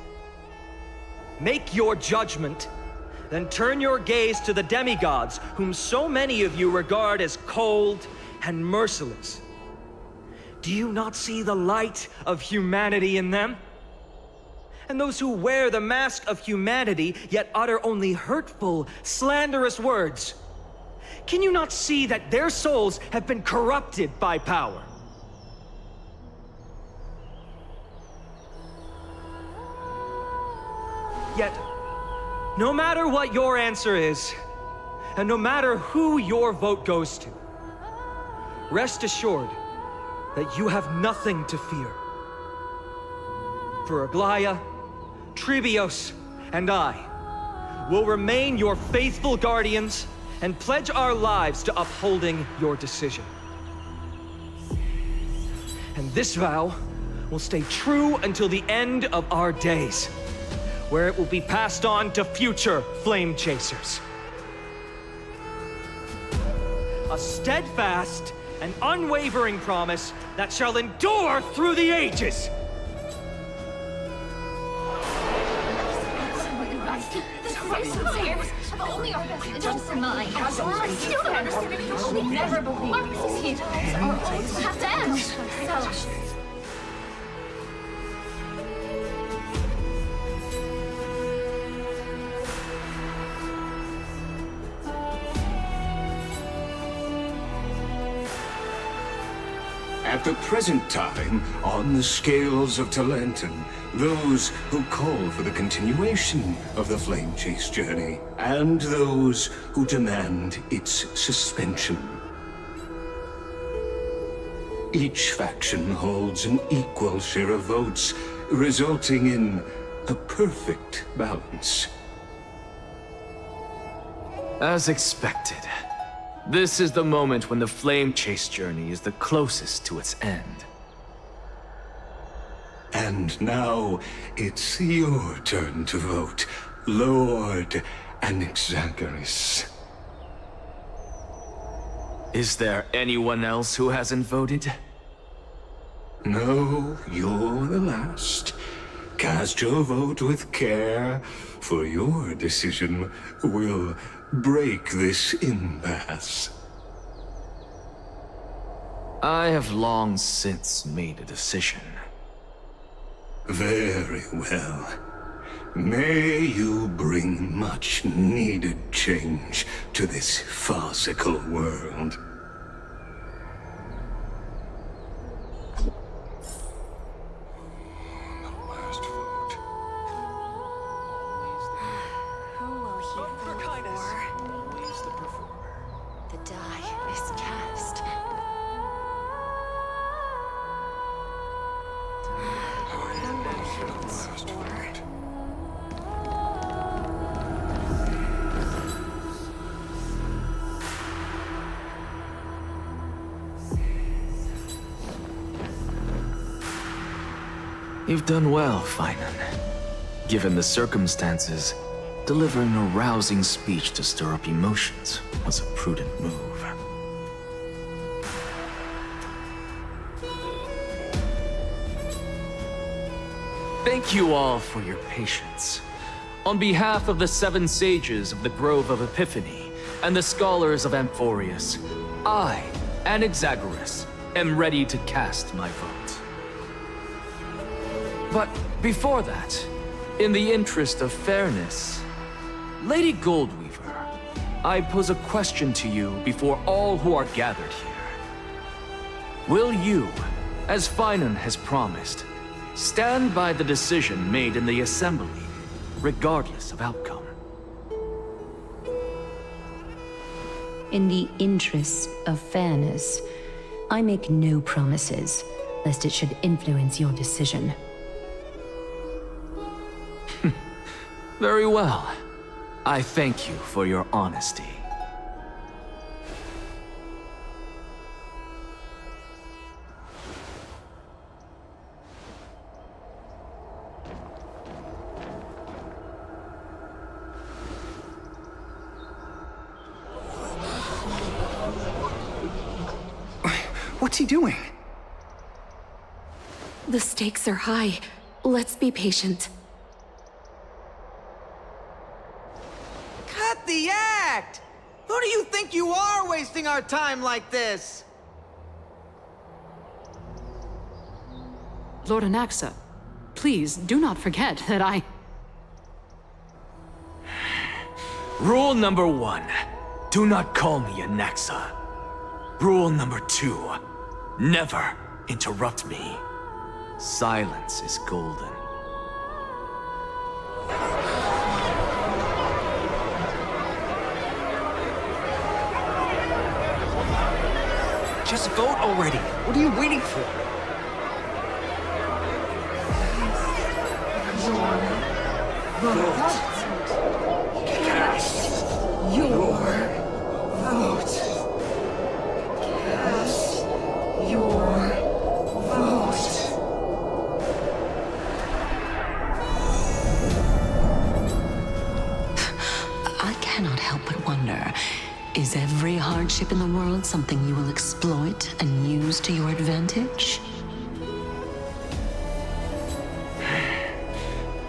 Make your judgment, then turn your gaze to the demigods whom so many of you regard as cold and merciless. Do you not see the light of humanity in them? And those who wear the mask of humanity yet utter only hurtful, slanderous words. Can you not see that their souls have been corrupted by power? Yet, no matter what your answer is, and no matter who your vote goes to, rest assured that you have nothing to fear. For Aglaya, Tribios, and I will remain your faithful guardians and pledge our lives to upholding your decision. And this vow will stay true until the end of our days, where it will be passed on to future flame chasers. A steadfast and unwavering promise that shall endure through the ages. Only our best just mine. I still don't understand it. I will never believe our heroes are always have to end. So. At the present time, on the scales of Talentum, those who call for the continuation of the Flame Chase journey, and those who demand its suspension. Each faction holds an equal share of votes, resulting in a perfect balance. As expected. This is the moment when the Flame Chase journey is the closest to its end. And now, it's your turn to vote, Lord Anaxagoras. Is there anyone else who hasn't voted? No, you're the last. Cast your vote with care, for your decision will break this impasse. I have long since made a decision. Very well. May you bring much needed change to this farcical world. You've done well, Finan. Given the circumstances, delivering a rousing speech to stir up emotions was a prudent move. Thank you all for your patience. On behalf of the 7 sages of the Grove of Epiphany and the scholars of Amphorius, I, Anaxagoras, am ready to cast my vote. But before that, in the interest of fairness, Lady Goldweaver, I pose a question to you before all who are gathered here. Will you, as Finan has promised, stand by the decision made in the Assembly, regardless of outcome? In the interest of fairness, I make no promises, lest it should influence your decision. Very well. I thank you for your honesty. What's he doing? The stakes are high. Let's be patient. Cut the act! Who do you think you are wasting our time like this? Lord Anaxa, please do not forget that I... Rule number 1. Do not call me Anaxa. Rule number 2. Never interrupt me. Silence is golden. Just vote already. What are you waiting for? I cannot help but wonder, is every hardship in the world something you will exploit and use to your advantage?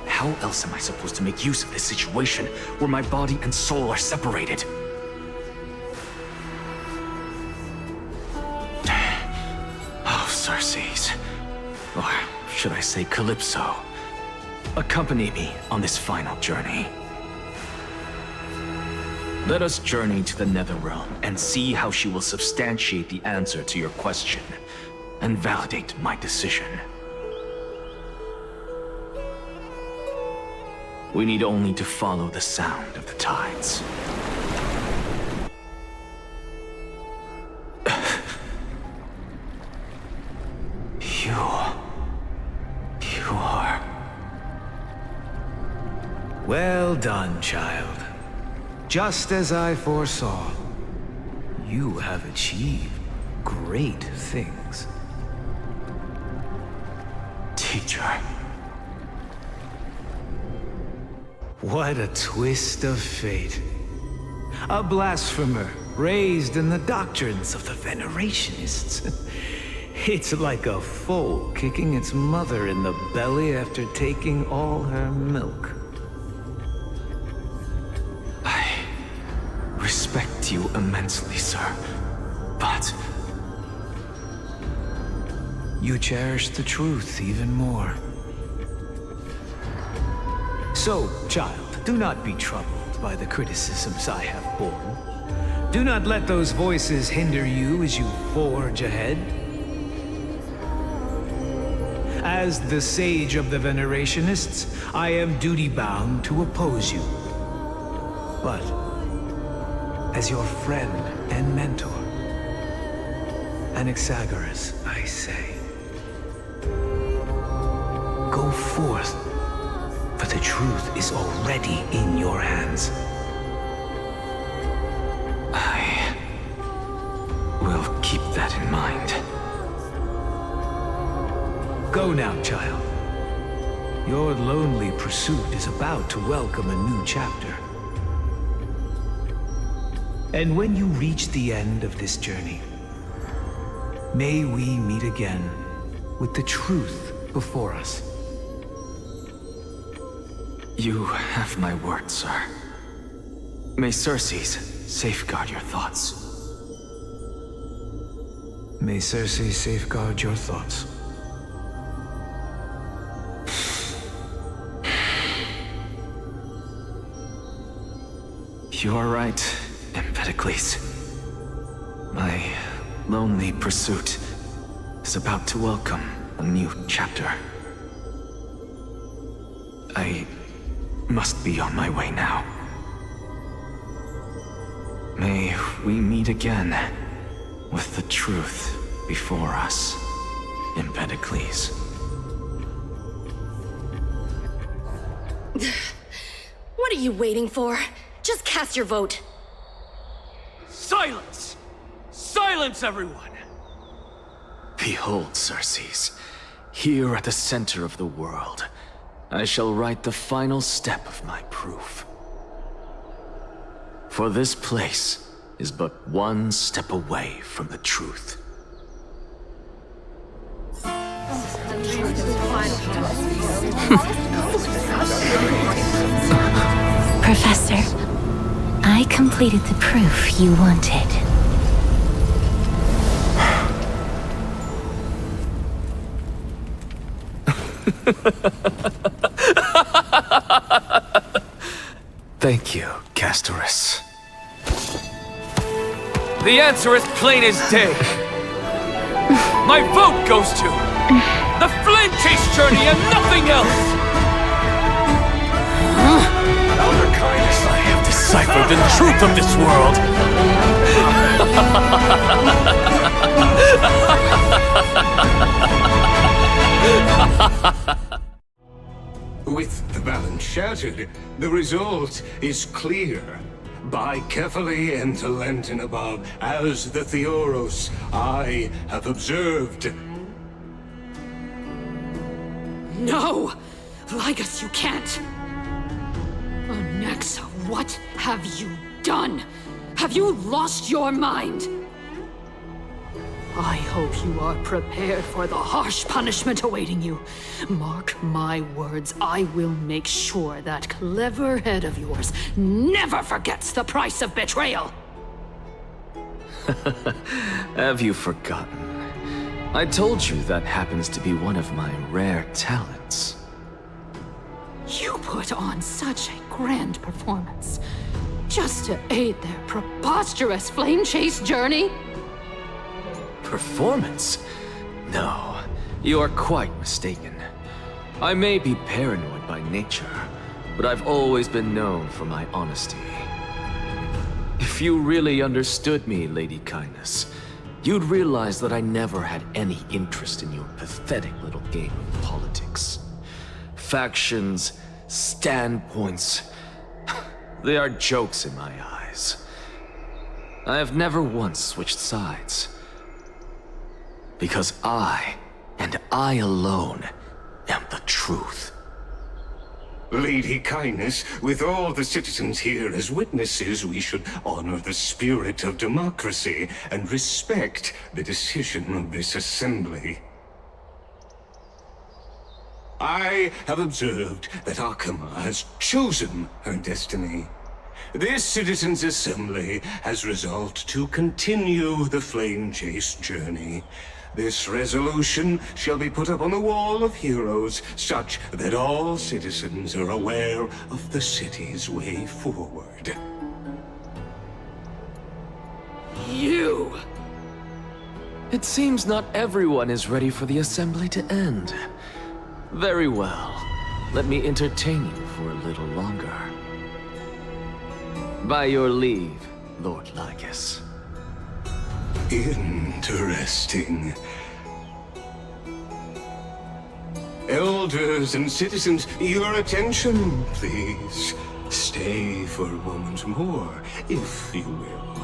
How else am I supposed to make use of this situation where my body and soul are separated? Oh, Circes. Or should I say Calypso? Accompany me on this final journey. Let us journey to the Netherrealm and see how she will substantiate the answer to your question and validate my decision. We need only to follow the sound of the tides. You are... Well done, child. Just as I foresaw, you have achieved great things. Teacher. What a twist of fate. A blasphemer raised in the doctrines of the Venerationists. It's like a foal kicking its mother in the belly after taking all her milk. I respect you immensely, sir, but... You cherish the truth even more. So, child, do not be troubled by the criticisms I have borne. Do not let those voices hinder you as you forge ahead. As the sage of the Venerationists, I am duty-bound to oppose you. But, as your friend and mentor, Anaxagoras, I say, go forth, for the truth is already in your hands. I will keep that in mind. Go now, child. Your lonely pursuit is about to welcome a new chapter. And when you reach the end of this journey, may we meet again with the truth before us. You have my word, sir. May Circes safeguard your thoughts. May Circe safeguard your thoughts. You are right. Empedocles. My lonely pursuit is about to welcome a new chapter. I must be on my way now. May we meet again with the truth before us, Empedocles. What are you waiting for? Just cast your vote. Silence! Silence, everyone! Behold, Circes, here at the center of the world, I shall write the final step of my proof. For this place is but one step away from the truth. Professor, I completed the proof you wanted. Thank you, Castorus. The answer is plain as day. My vote goes to the Flame Chase journey and nothing else! Elder Kindness, I have deciphered the truth of this world! With the balance shattered, the result is clear. Buy carefully and to Lenten above, as the Theoros I have observed. No! Lygus, you can't! Onyxa, what have you done? Have you lost your mind? I hope you are prepared for the harsh punishment awaiting you. Mark my words, I will make sure that clever head of yours never forgets the price of betrayal. Have you forgotten? I told you that happens to be one of my rare talents. You put on such a grand performance, just to aid their preposterous flame chase journey? Performance? No, you are quite mistaken. I may be paranoid by nature, but I've always been known for my honesty. If you really understood me, Lady Kindness, you'd realize that I never had any interest in your pathetic little game of politics. Factions, standpoints, they are jokes in my eyes. I have never once switched sides. Because I, and I alone, am the truth. Lady Kindness, with all the citizens here as witnesses, we should honor the spirit of democracy and respect the decision of this assembly. I have observed that Akama has chosen her destiny. This citizens' assembly has resolved to continue the flame chase journey. This resolution shall be put up on the Wall of Heroes, such that all citizens are aware of the city's way forward. You! It seems not everyone is ready for the assembly to end. Very well. Let me entertain you for a little longer. By your leave, Lord Lygus. Interesting. Elders and citizens, your attention, please. Stay for a moment more, if you will.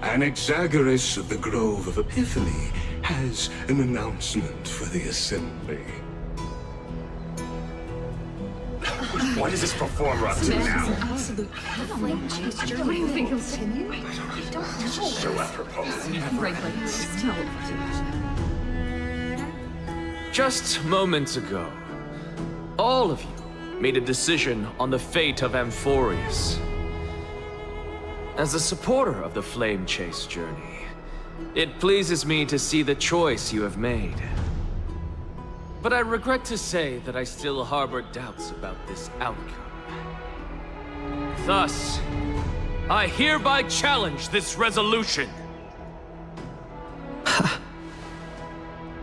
Anaxagoras of the Grove of Epiphany has an announcement for the assembly. What is this performer up to now? Absolute flame chase journey. What do you think he'll continue? I don't know. So apropos. Just moments ago, all of you made a decision on the fate of Amphorius. As a supporter of the Flame Chase journey, it pleases me to see the choice you have made. But I regret to say that I still harbor doubts about this outcome. Thus, I hereby challenge this resolution.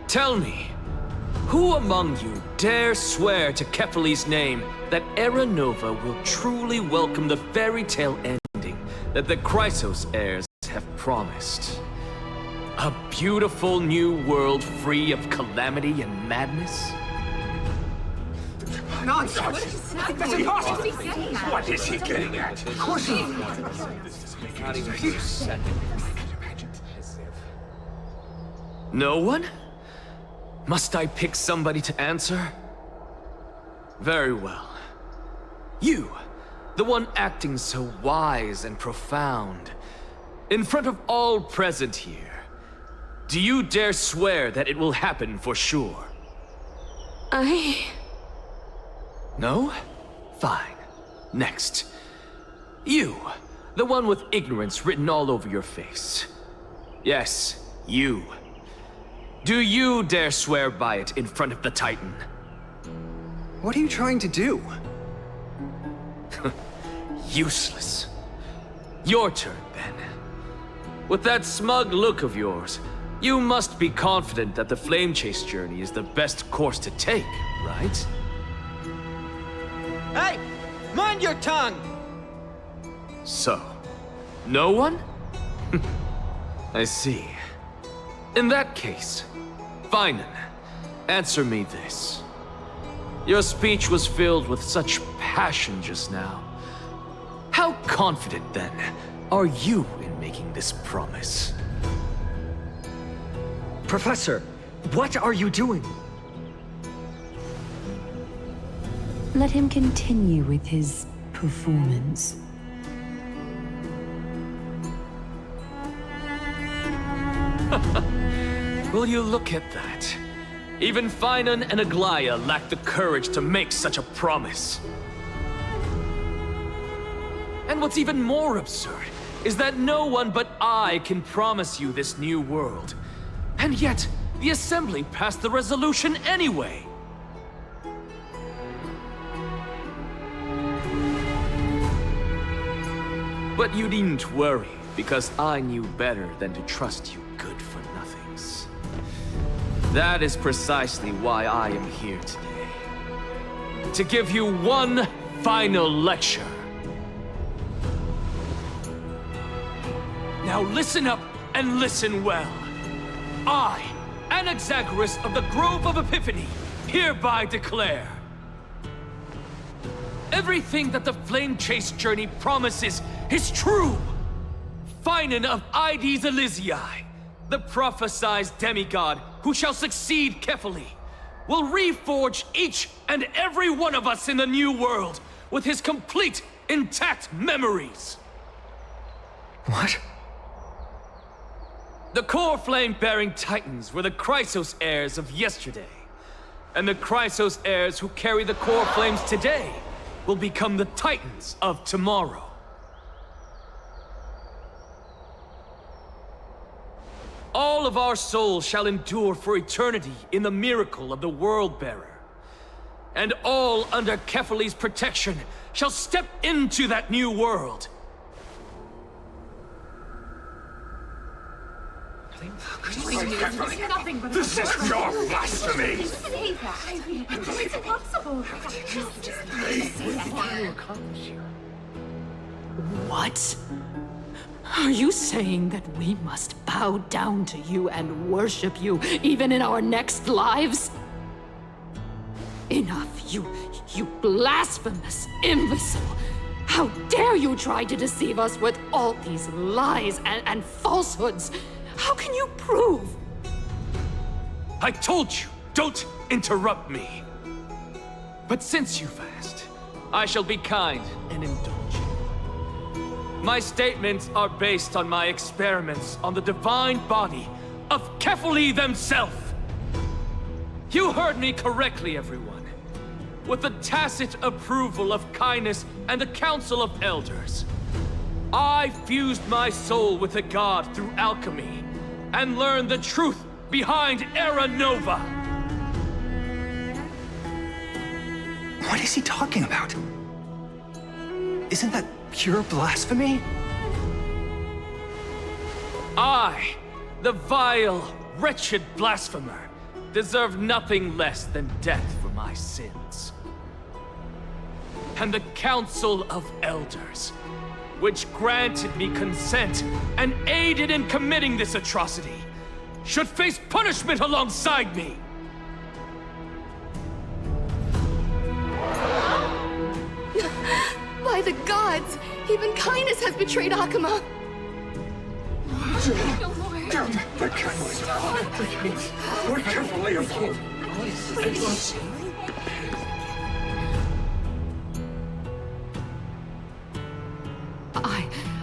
Tell me, who among you dare swear to Kefali's name that Era Nova will truly welcome the fairy tale ending that the Chrysos heirs have promised? A beautiful new world free of calamity and madness? Nonsense! That's impossible! What is he getting at? Of course he... Not even for a second. No one? Must I pick somebody to answer? Very well. You, the one acting so wise and profound, in front of all present here, do you dare swear that it will happen for sure? No? Fine. Next. You, the one with ignorance written all over your face. Yes, you. Do you dare swear by it in front of the Titan? What are you trying to do? Useless. Your turn, then. With that smug look of yours, you must be confident that the Flame Chase journey is the best course to take, right? Hey! Mind your tongue! So, no one? I see. In that case, Finan, answer me this. Your speech was filled with such passion just now. How confident, then, are you in making this promise? Professor, what are you doing? Let him continue with his performance. Will you look at that? Even Finan and Aglaya lack the courage to make such a promise. And what's even more absurd is that no one but I can promise you this new world. And yet, the Assembly passed the resolution anyway. But you needn't worry, because I knew better than to trust you good-for-nothings. That is precisely why I am here today. To give you one final lecture. Now listen up and listen well. I, Anaxagoras of the Grove of Epiphany, hereby declare everything that the Flame Chase journey promises is true. Finan of Ides Elysiae, the prophesized demigod who shall succeed Kefali, will reforge each and every one of us in the new world with his complete, intact memories. What? The core flame-bearing titans were the Chrysos heirs of yesterday. And the Chrysos heirs who carry the core flames today will become the titans of tomorrow. All of our souls shall endure for eternity in the miracle of the World-Bearer. And all under Kefali's protection shall step into that new world. This is pure blasphemy! It's impossible. What? Are you saying that we must bow down to you and worship you even in our next lives? Enough, you blasphemous imbecile! How dare you try to deceive us with all these lies and falsehoods? How can you prove? I told you, don't interrupt me. But since you've asked, I shall be kind and indulge you. My statements are based on my experiments on the divine body of Kefali themselves. You heard me correctly, everyone. With the tacit approval of kindness and the Council of Elders, I fused my soul with the god through alchemy and learned the truth behind Era Nova. What is he talking about? Isn't that pure blasphemy? I, the vile, wretched blasphemer, deserve nothing less than death for my sins. And the Council of Elders, which granted me consent and aided in committing this atrocity, should face punishment alongside me! By the gods! Even kindness has betrayed Akuma! The Council. We're carefully afloat.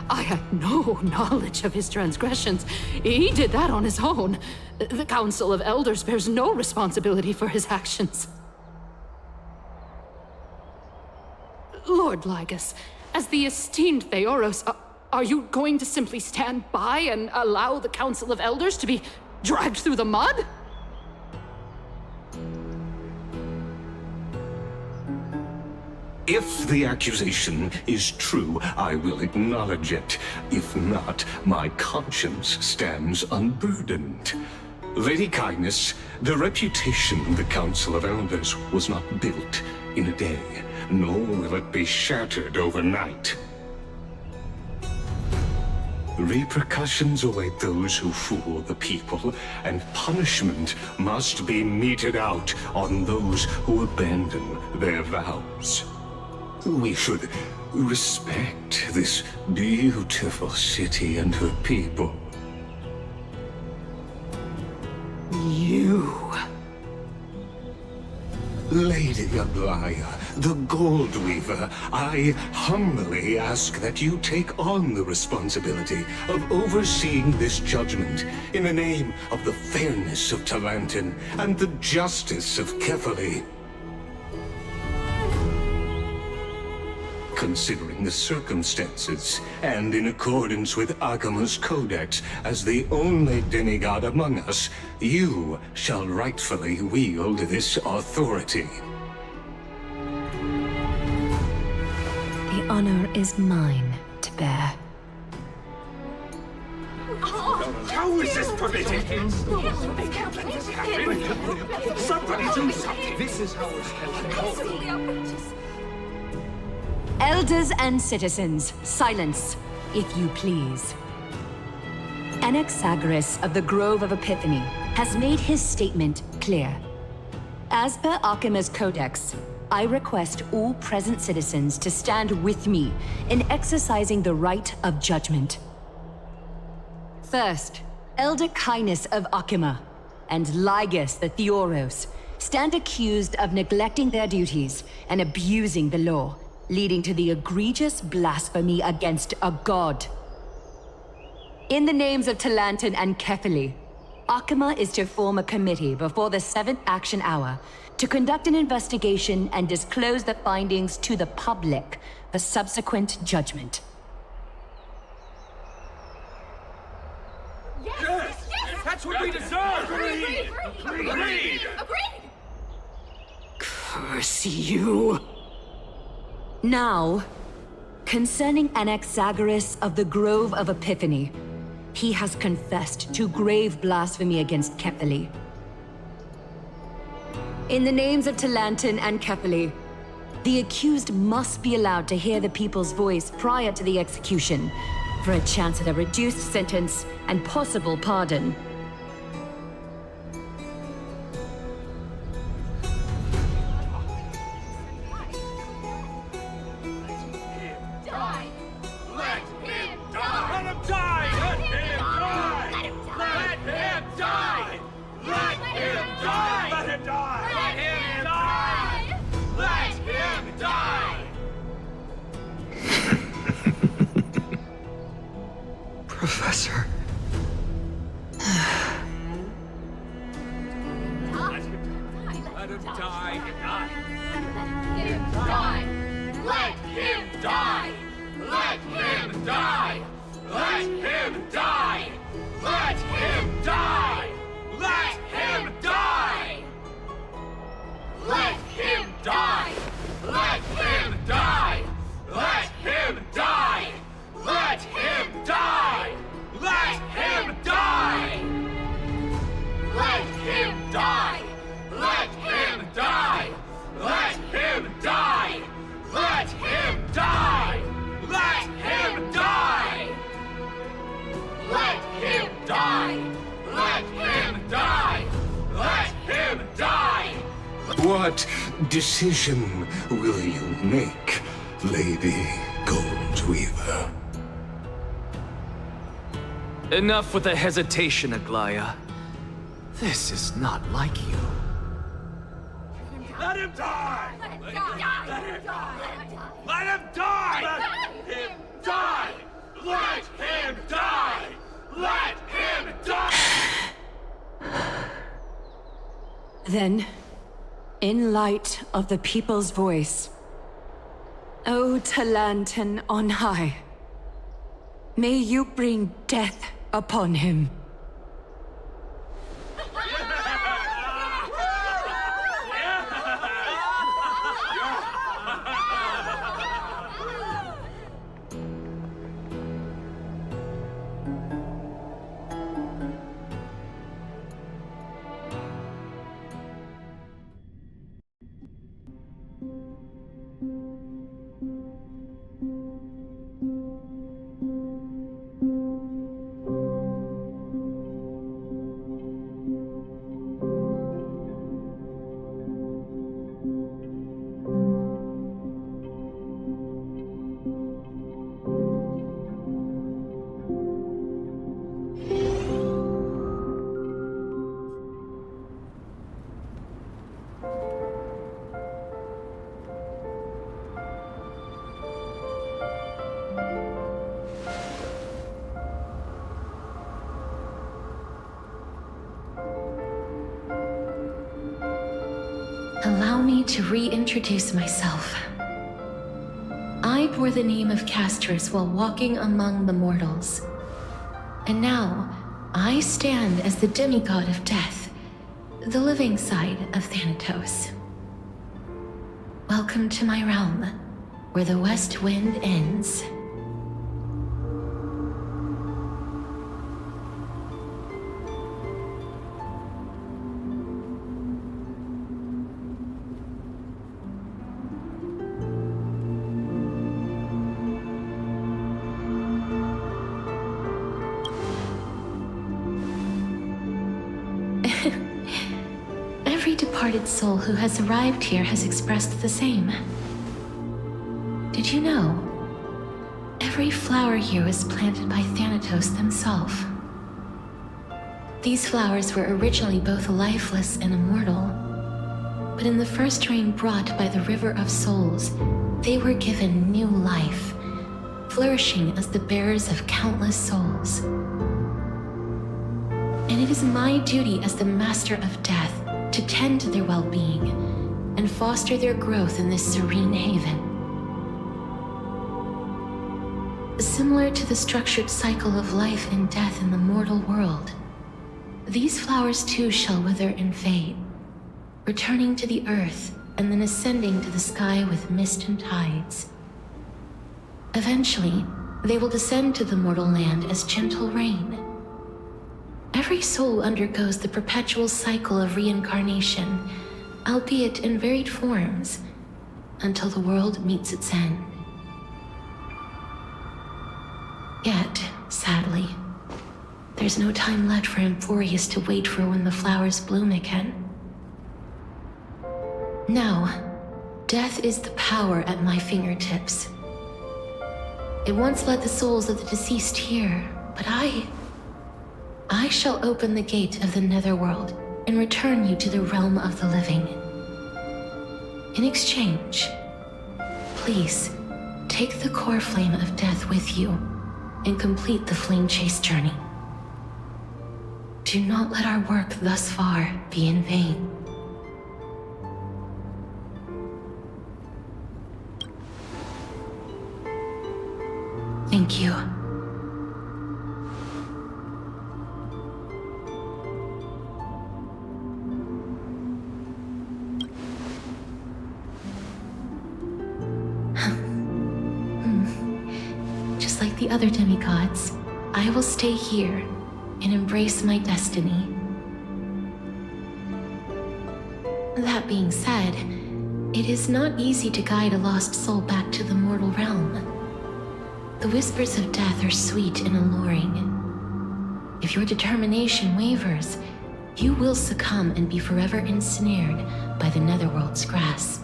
I had no knowledge of his transgressions. He did that on his own. The Council of Elders bears no responsibility for his actions. Lord Lygus, as the esteemed Theoros, are you going to simply stand by and allow the Council of Elders to be dragged through the mud? If the accusation is true, I will acknowledge it. If not, my conscience stands unburdened. Lady Kindness, the reputation of the Council of Elders was not built in a day, nor will it be shattered overnight. Repercussions await those who fool the people, and punishment must be meted out on those who abandon their vows. We should respect this beautiful city and her people. You... Lady Aglaya, the Gold Weaver, I humbly ask that you take on the responsibility of overseeing this judgment in the name of the fairness of Talantin and the justice of Kefali. Considering the circumstances, and in accordance with Akuma's codex, as the only demigod among us, you shall rightfully wield this authority. The honor is mine to bear. How is this permitted? They can't let this happen. Somebody do something. This is how it's supposed to go. Elders and citizens, silence, if you please. Anaxagoras of the Grove of Epiphany has made his statement clear. As per Akuma's codex, I request all present citizens to stand with me in exercising the right of judgment. First, Elder Kindness of Akuma and Lygus the Theoros stand accused of neglecting their duties and abusing the law, leading to the egregious blasphemy against a god. In the names of Talantin and Kefali, Akuma is to form a committee before the 7th action hour to conduct an investigation and disclose the findings to the public for subsequent judgment. Yes! That's what we deserve! Agreed! Curse you! Now, concerning Anaxagoras of the Grove of Epiphany, he has confessed to grave blasphemy against Kefali. In the names of Talantin and Kefali, the accused must be allowed to hear the people's voice prior to the execution, for a chance at a reduced sentence and possible pardon. Professor. Let him die. Let him die! Let him die! Let him die! Let him die! Let him die! Let him die! Let him die! Let him die! Let him die! Let him die! Let him What decision will you make, Lady Goldweaver? Enough with the hesitation, Aglaya. This is not like you. Let him die! Let him die! Let him die! Let him die! Let him die! Let him die! Then, in light of the people's voice, O Talantan on high, may you bring death upon him. Allow me to reintroduce myself. I bore the name of Castris while walking among the mortals. And now, I stand as the demigod of death, the living side of Thanatos. Welcome to my realm, where the west wind ends. Every departed soul who has arrived here has expressed the same. Did you know? Every flower here was planted by Thanatos themselves. These flowers were originally both lifeless and immortal, but in the first rain brought by the River of Souls, they were given new life, flourishing as the bearers of countless souls. And it is my duty as the Master of Death to tend to their well-being and foster their growth in this serene haven. Similar to the structured cycle of life and death in the mortal world, these flowers too shall wither and fade, returning to the earth and then ascending to the sky with mist and tides. Eventually, they will descend to the mortal land as gentle rain. Every soul undergoes the perpetual cycle of reincarnation, albeit in varied forms, until the world meets its end. Yet, sadly, there's no time left for Emporius to wait for when the flowers bloom again. Now, death is the power at my fingertips. It once led the souls of the deceased here, but I shall open the gate of the netherworld and return you to the realm of the living. In exchange, please take the core flame of death with you and complete the flame chase journey. Do not let our work thus far be in vain. Thank you. Just like the other demigods, I will stay here and embrace my destiny. That being said, it is not easy to guide a lost soul back to the mortal realm. The whispers of death are sweet and alluring. If your determination wavers, you will succumb and be forever ensnared by the Netherworld's grasp.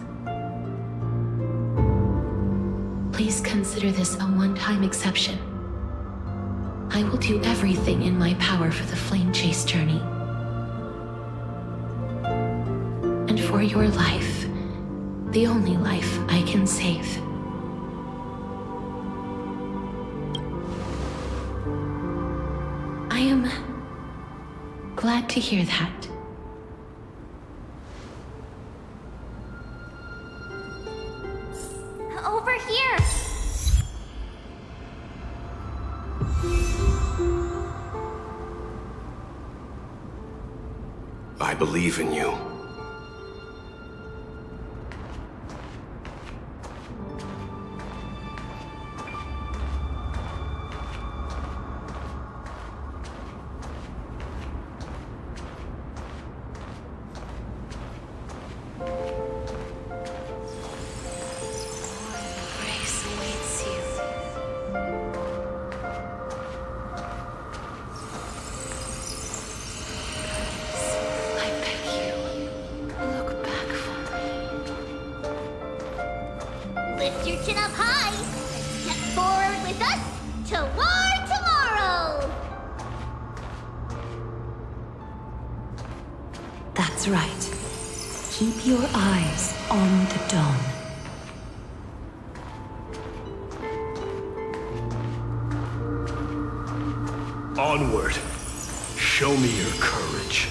Please consider this a one-time exception. I will do everything in my power for the Flame Chase journey. And for your life, the only life I can save. I am glad to hear that. Over here! I believe in you. Grace awaits you. I beg you, look back for me. Lift your chin up high and step forward with us to war tomorrow! That's right. Keep your eyes on the dawn. Onward. Show me your courage.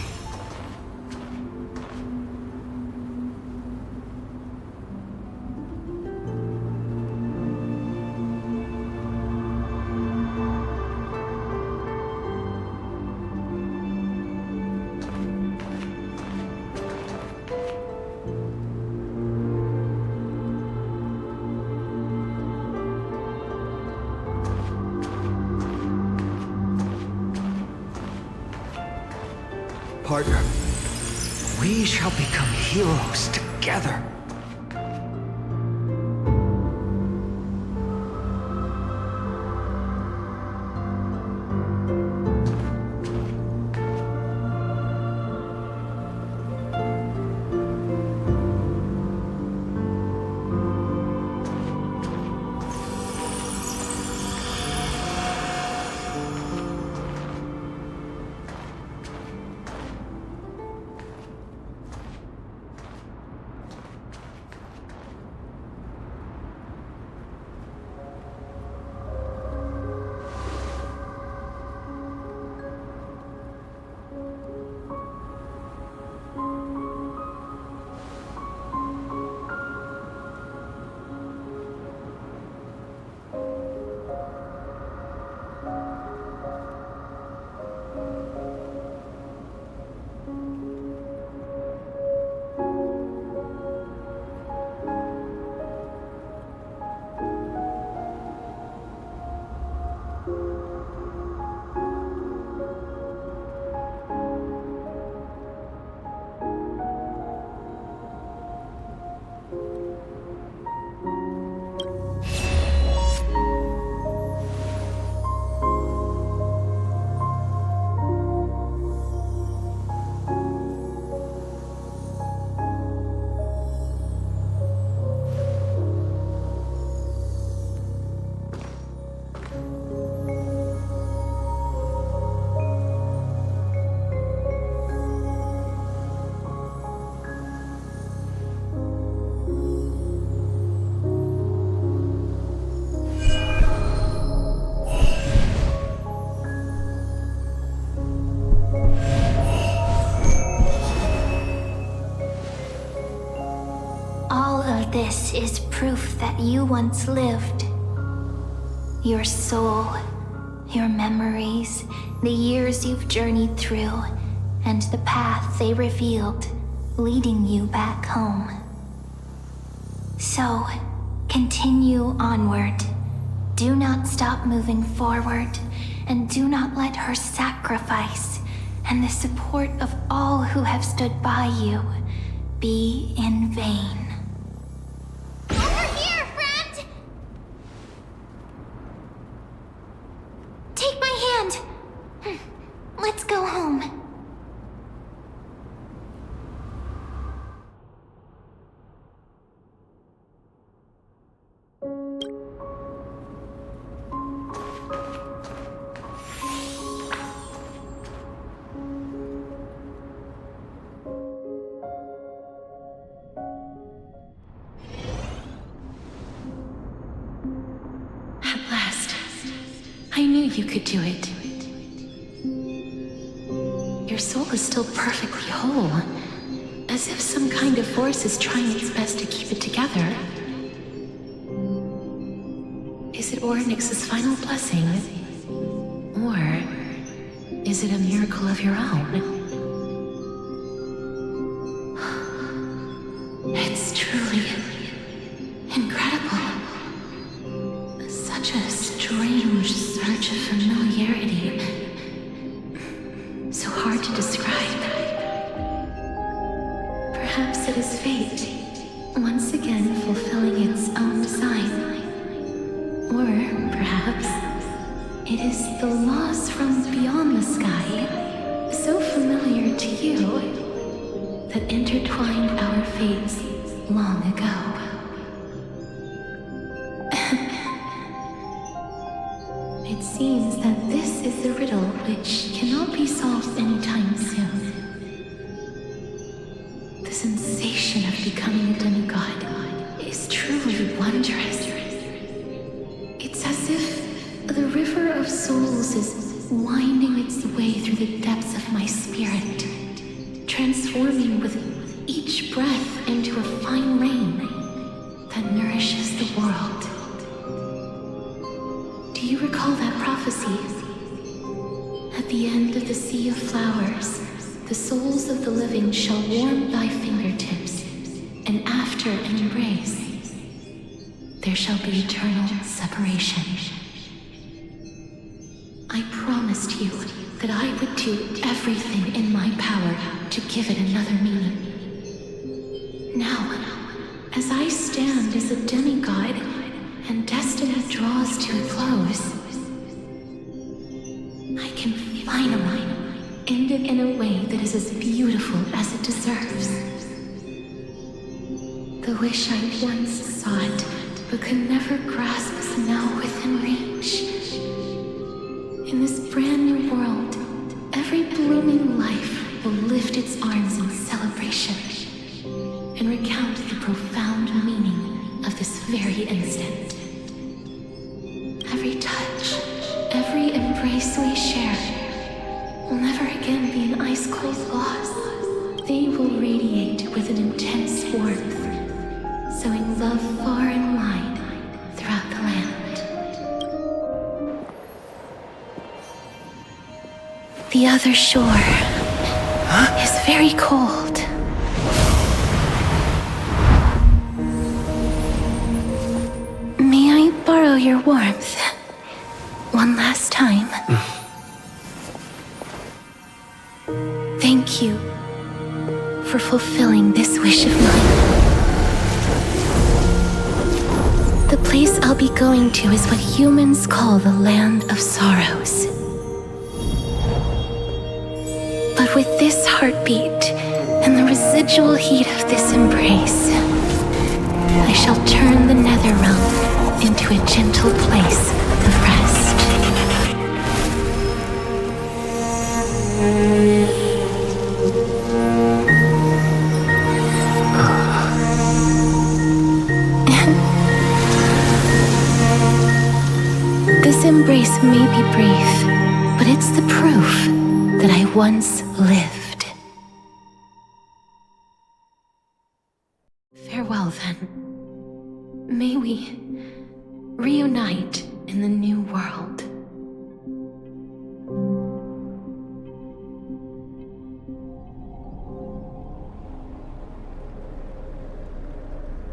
Partner, we shall become heroes together. This is proof that you once lived. Your soul, your memories, the years you've journeyed through, and the path they revealed, leading you back home. So, continue onward. Do not stop moving forward, and do not let her sacrifice and the support of all who have stood by you be in vain. Over here, friend! Take my hand. Let's go home. you could do it. Your soul is still perfectly whole, as if some kind of force is trying its best to keep it together. Is it Ornyx's final blessing? Or is it a miracle of your own? It's truly incredible. Such a strange surge of familiarity. So hard to describe. Perhaps it is fate, once again fulfilling its own design. Or perhaps it is the laws from beyond the sky, so familiar to you, that intertwined our fates long ago. It seems that this is the riddle which cannot be solved anytime soon. The sensation of becoming a demigod is truly wondrous. It's as if the river of souls is winding its way through the depths of my spirit, transforming with each breath into a fine rain that nourishes the world. Do you recall that prophecy? At the end of the sea of flowers, the souls of the living shall warm thy fingertips, and after an embrace, there shall be eternal separation. I promised you that I would do everything in my power to give it another meaning. Now, as I stand as a demigod and destiny draws to a close, I can finally end it in a way that is as beautiful as it deserves. The wish I once sought but could never grasp is now within reach. In this brand new world, every blooming life will lift its arms in celebration and recount the profound meaning of this very instant. Every touch, every embrace we share will never again be an ice-cold loss. They will radiate with an intense warmth, sowing love far and wide throughout the land. The other shore is very cold. May I borrow your warmth one last time? Thank you for fulfilling this wish of mine. The place I'll be going to is what humans call the Land of Sorrows. But with this heartbeat and the residual heat of this embrace, I shall turn the nether realm into a gentle place of rest. This embrace may be brief, but it's the proof that I once lived. Farewell, then. May we reunite in the new world.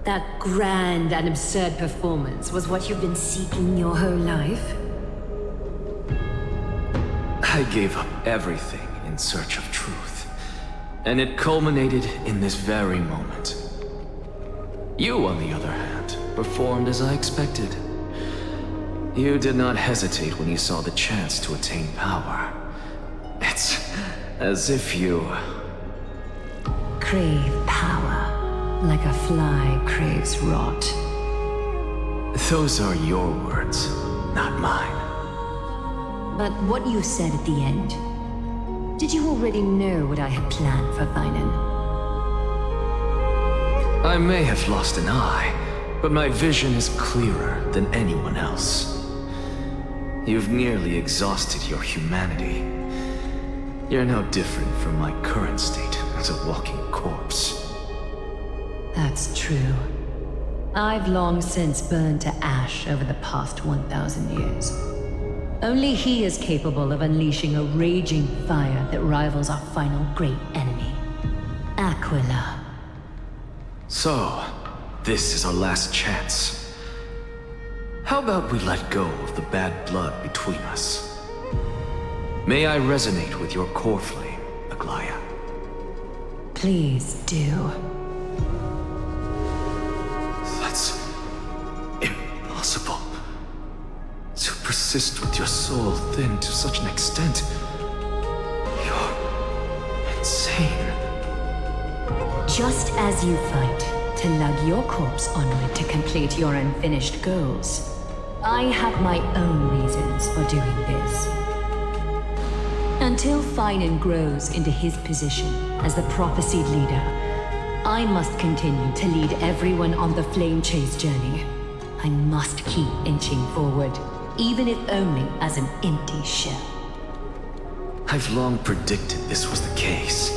That grand and absurd performance was what you've been seeking your whole life? I gave up everything in search of truth, and it culminated in this very moment. You, on the other hand, performed as I expected. You did not hesitate when you saw the chance to attain power. It's as if you Crave power, like a fly craves rot. Those are your words, not mine. But what you said at the end, did you already know what I had planned for Thailand? I may have lost an eye, but my vision is clearer than anyone else. You've nearly exhausted your humanity. You're no different from my current state as a walking corpse. That's true. I've long since burned to ash over the past 1,000 years. Only he is capable of unleashing a raging fire that rivals our final great enemy, Aquila. So, this is our last chance. How about we let go of the bad blood between us? May I resonate with your core flame, Aglaya? Please do. That's impossible. To persist with your soul thinned to such an extent. You're insane. Just as you fight to lug your corpse onward to complete your unfinished goals, I have my own reasons for doing this. Until Finan grows into his position as the prophesied leader, I must continue to lead everyone on the flame chase journey. I must keep inching forward, even if only as an empty shell. I've long predicted this was the case,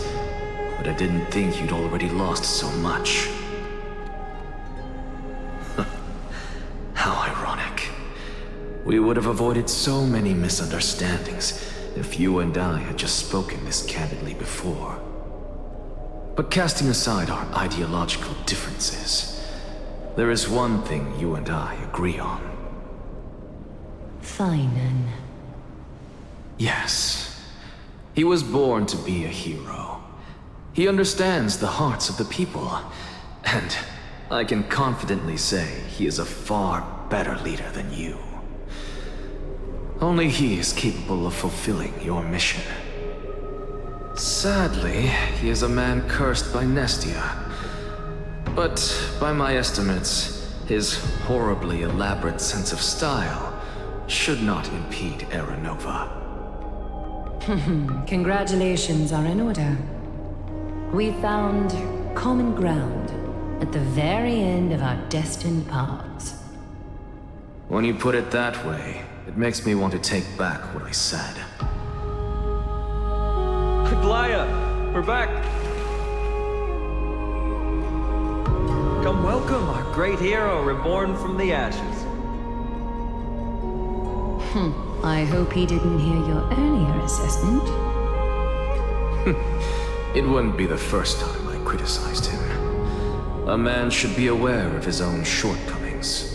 but I didn't think you'd already lost so much. How ironic. We would have avoided so many misunderstandings if you and I had just spoken this candidly before. But casting aside our ideological differences, there is one thing you and I agree on. Finan. Yes. He was born to be a hero. He understands the hearts of the people, and I can confidently say he is a far better leader than you. Only he is capable of fulfilling your mission. Sadly, he is a man cursed by Nestia. But by my estimates, his horribly elaborate sense of style should not impede Aranova. Congratulations are in order. We found common ground at the very end of our destined paths. When you put it that way, it makes me want to take back what I said. Aglaya, we're back. Come welcome our great hero reborn from the ashes. I hope he didn't hear your earlier assessment. It wouldn't be the first time I criticized him. A man should be aware of his own shortcomings.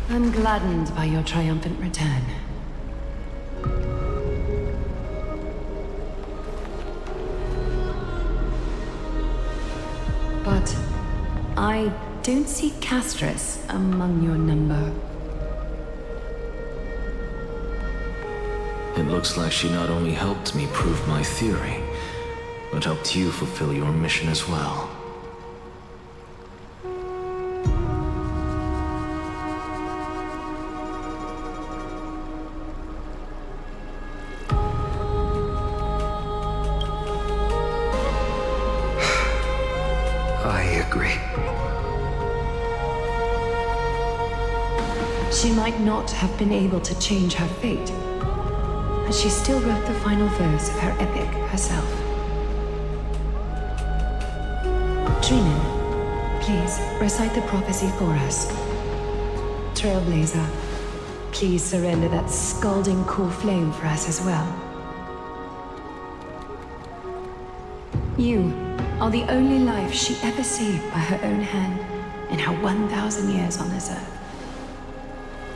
I'm gladdened by your triumphant return. But I don't see Castris among your number. It looks like she not only helped me prove my theory, but helped you fulfill your mission as well. She might not have been able to change her fate, but she still wrote the final verse of her epic herself. Trinan, please recite the prophecy for us. Trailblazer, please surrender that scalding cool flame for us as well. You are the only life she ever saved by her own hand in her 1,000 years on this earth.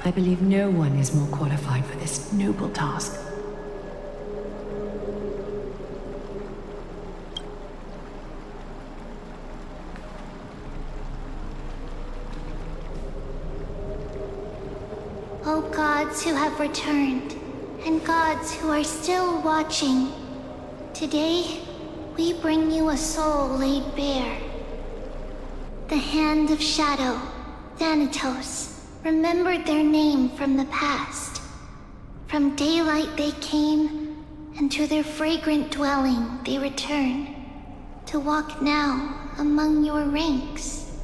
I believe no one is more qualified for this noble task. O gods who have returned, and gods who are still watching, today we bring you a soul laid bare. The Hand of Shadow, Thanatos, remembered their name from the past. From daylight they came, and to their fragrant dwelling they return, to walk now among your ranks.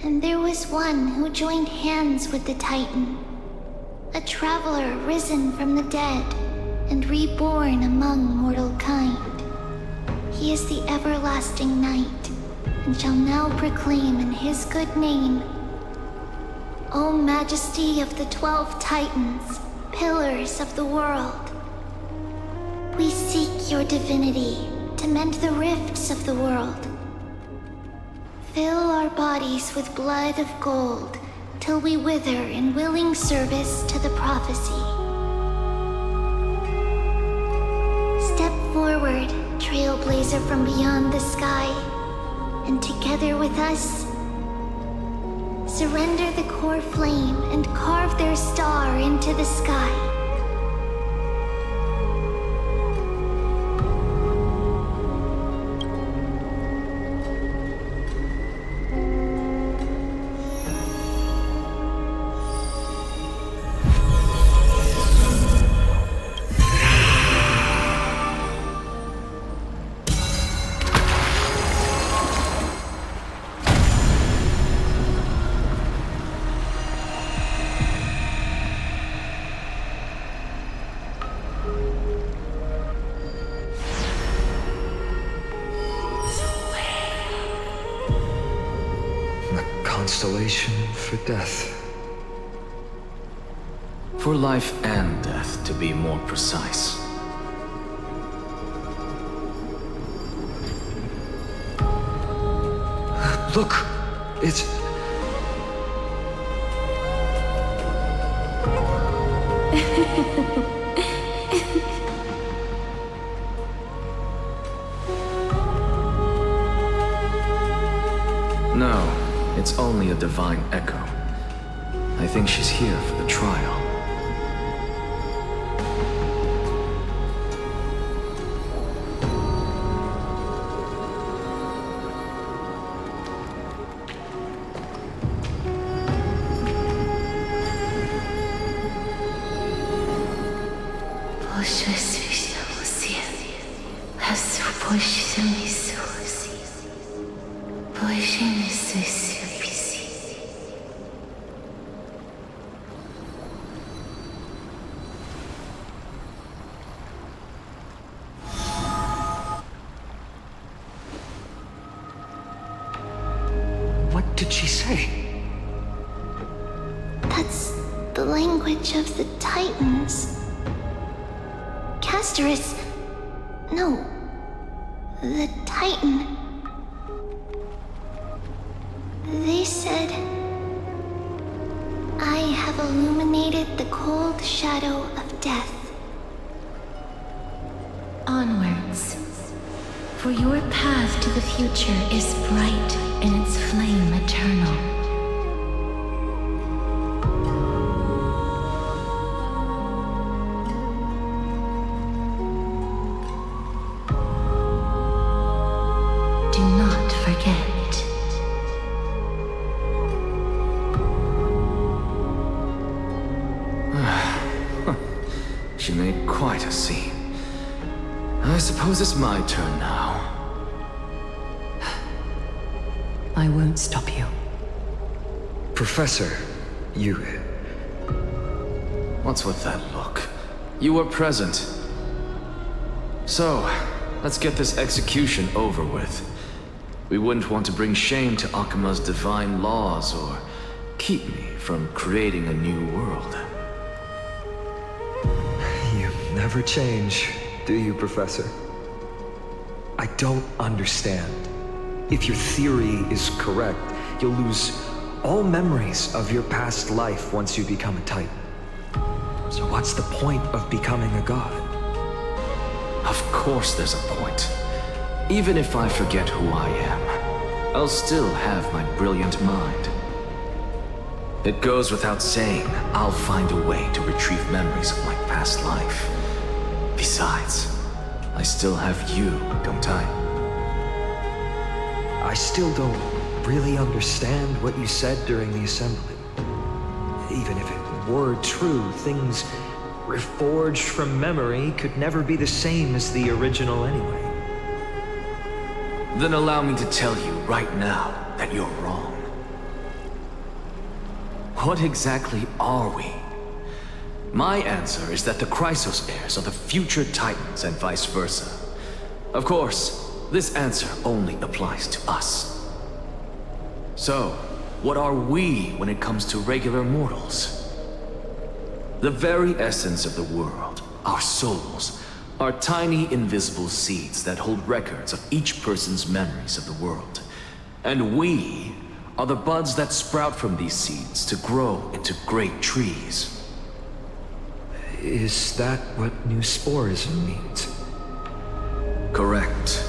And there was one who joined hands with the Titan, a traveler risen from the dead and reborn among mortal kind. He is the everlasting night, and shall now proclaim in his good name, O Majesty of the 12 Titans, pillars of the world. We seek your divinity to mend the rifts of the world. Fill our bodies with blood of gold till we wither in willing service to the prophecy. Step forward, trailblazer from beyond the sky, and together with us, surrender the core flame and carve their star into the sky. Constellation for death. For life and death, to be more precise. Look! It's... No, it's only a divine echo. I think she's here for the trial. did she say? That's the language of the Titans. Castorus... No. The Titan. They said... I have illuminated the cold shadow of death. Onwards. For your path to the future is bright and its flame eternal. Do not forget. She made quite a scene. I suppose it's my turn now. I won't stop you. Professor, you... What's with that look? You were present. So, let's get this execution over with. We wouldn't want to bring shame to Akima's divine laws or keep me from creating a new world. You never change, do you, Professor? I don't understand. If your theory is correct, you'll lose all memories of your past life once you become a Titan. So what's the point of becoming a god? Of course there's a point. Even if I forget who I am, I'll still have my brilliant mind. It goes without saying, I'll find a way to retrieve memories of my past life. Besides, I still have you, don't I? I still don't really understand what you said during the assembly. Even if it were true, things reforged from memory could never be the same as the original anyway. Then allow me to tell you right now that you're wrong. What exactly are we? My answer is that the Chrysos heirs are the future Titans and vice versa. Of course, this answer only applies to us. So, what are we when it comes to regular mortals? The very essence of the world, our souls, are tiny invisible seeds that hold records of each person's memories of the world. And we are the buds that sprout from these seeds to grow into great trees. Is that what new sporism means? Correct.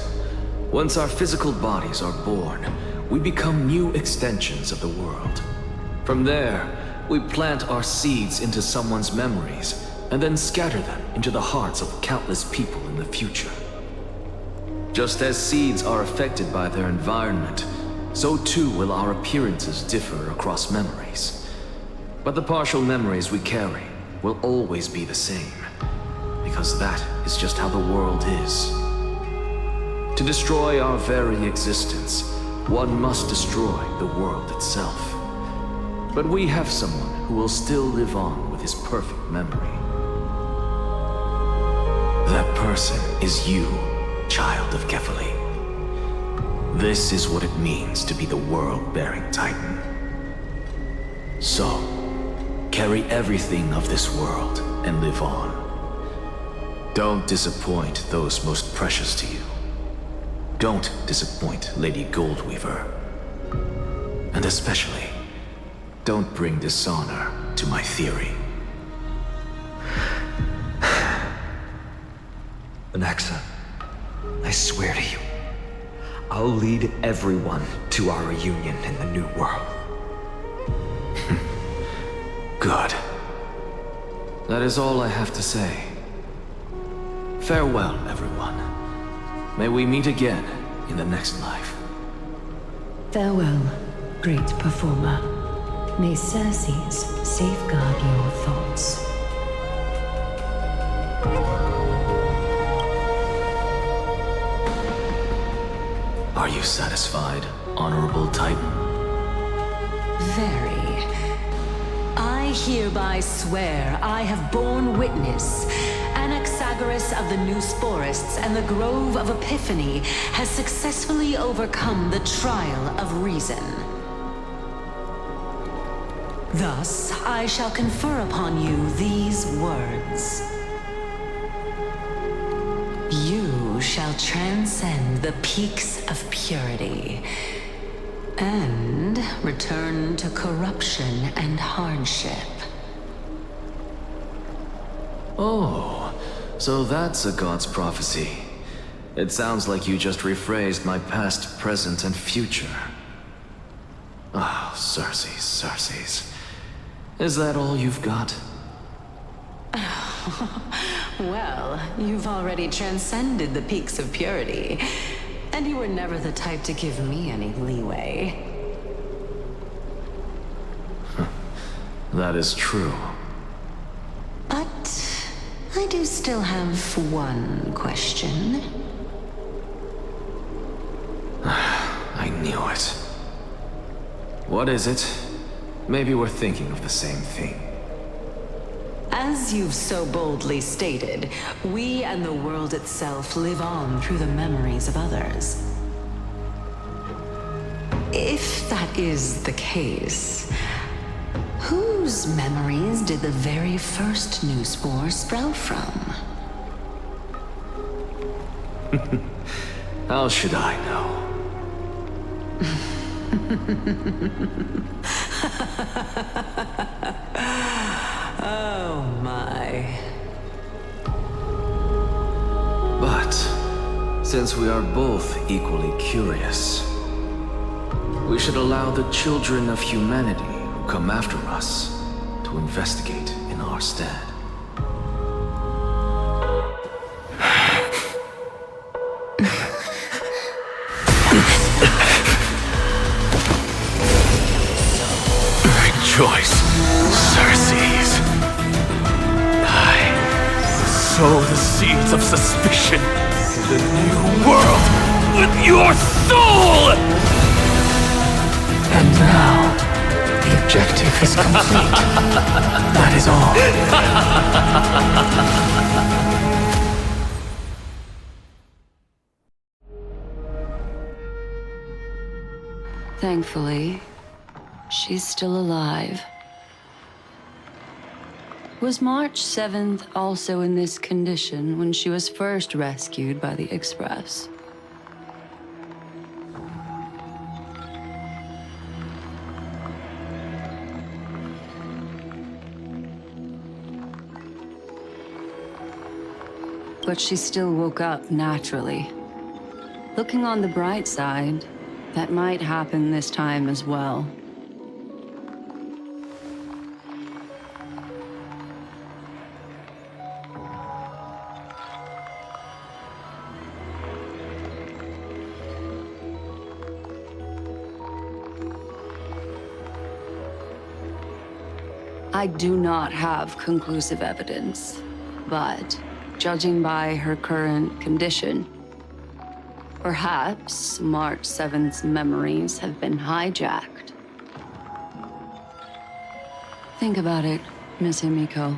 Once our physical bodies are born, we become new extensions of the world. From there, we plant our seeds into someone's memories, and then scatter them into the hearts of countless people in the future. Just as seeds are affected by their environment, so too will our appearances differ across memories. But the partial memories we carry will always be the same, because that is just how the world is. To destroy our very existence, one must destroy the world itself. But we have someone who will still live on with his perfect memory. That person is you, child of Kefali. This is what it means to be the world-bearing Titan. So, carry everything of this world and live on. Don't disappoint those most precious to you. Don't disappoint Lady Goldweaver. And especially, don't bring dishonor to my theory. Anaxa, I swear to you, I'll lead everyone to our reunion in the new world. Good. That is all I have to say. Farewell, everyone. May we meet again in the next life. Farewell, great performer. May Circes safeguard your thoughts. Are you satisfied, Honorable Titan? Very. I hereby swear I have borne witness. Anaxagoras of the New Sporists and the Grove of Epiphany has successfully overcome the trial of reason. Thus, I shall confer upon you these words. You shall transcend the peaks of purity and return to corruption and hardship. Oh, so that's a god's prophecy. It sounds like you just rephrased my past, present, and future. Oh, Circes. Is that all you've got? Well, you've already transcended the peaks of purity, and you were never the type to give me any leeway. That is true. But I do still have one question. I knew it. What is it? Maybe we're thinking of the same thing. As you've so boldly stated, we and the world itself live on through the memories of others. If that is the case, whose memories did the very first new spore sprout from? How should I know? Oh my. But, since we are both equally curious, we should allow the children of humanity who come after us to investigate in our stead. Rejoice, Circes. I sow the seeds of suspicion in the new world with your soul! And now, the objective is complete. That is all. Thankfully, she's still alive. Was March 7th also in this condition when she was first rescued by the Express? But she still woke up naturally. Looking on the bright side, that might happen this time as well. I do not have conclusive evidence, but judging by her current condition, perhaps March 7th's memories have been hijacked. Think about it, Miss Himiko.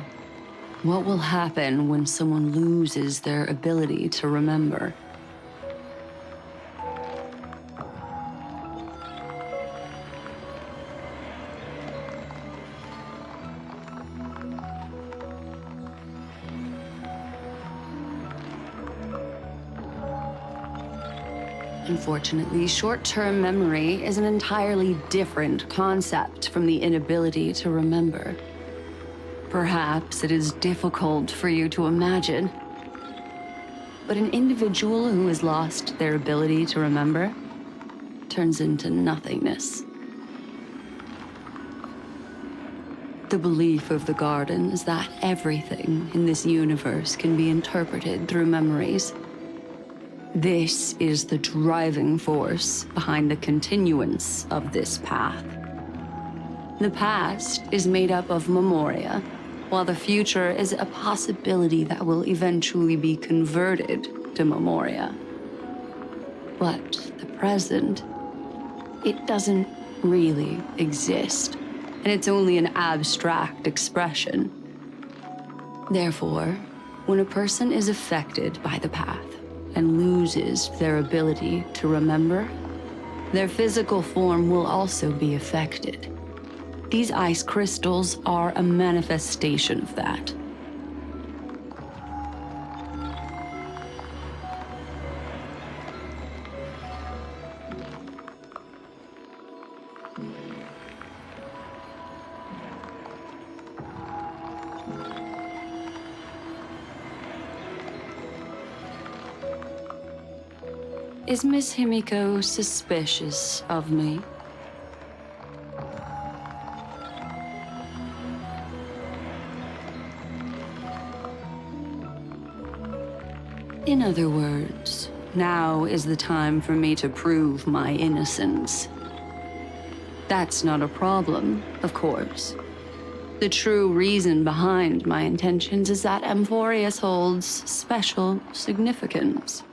What will happen when someone loses their ability to remember? Unfortunately, short-term memory is an entirely different concept from the inability to remember. Perhaps it is difficult for you to imagine, but an individual who has lost their ability to remember turns into nothingness. The belief of the Garden is that everything in this universe can be interpreted through memories. This is the driving force behind the continuance of this path. The past is made up of memoria, while the future is a possibility that will eventually be converted to memoria. But the present, it doesn't really exist, and it's only an abstract expression. Therefore, when a person is affected by the path, and loses their ability to remember, their physical form will also be affected. These ice crystals are a manifestation of that. Is Miss Himiko suspicious of me? In other words, now is the time for me to prove my innocence. That's not a problem, of course. The true reason behind my intentions is that Amphorius holds special significance.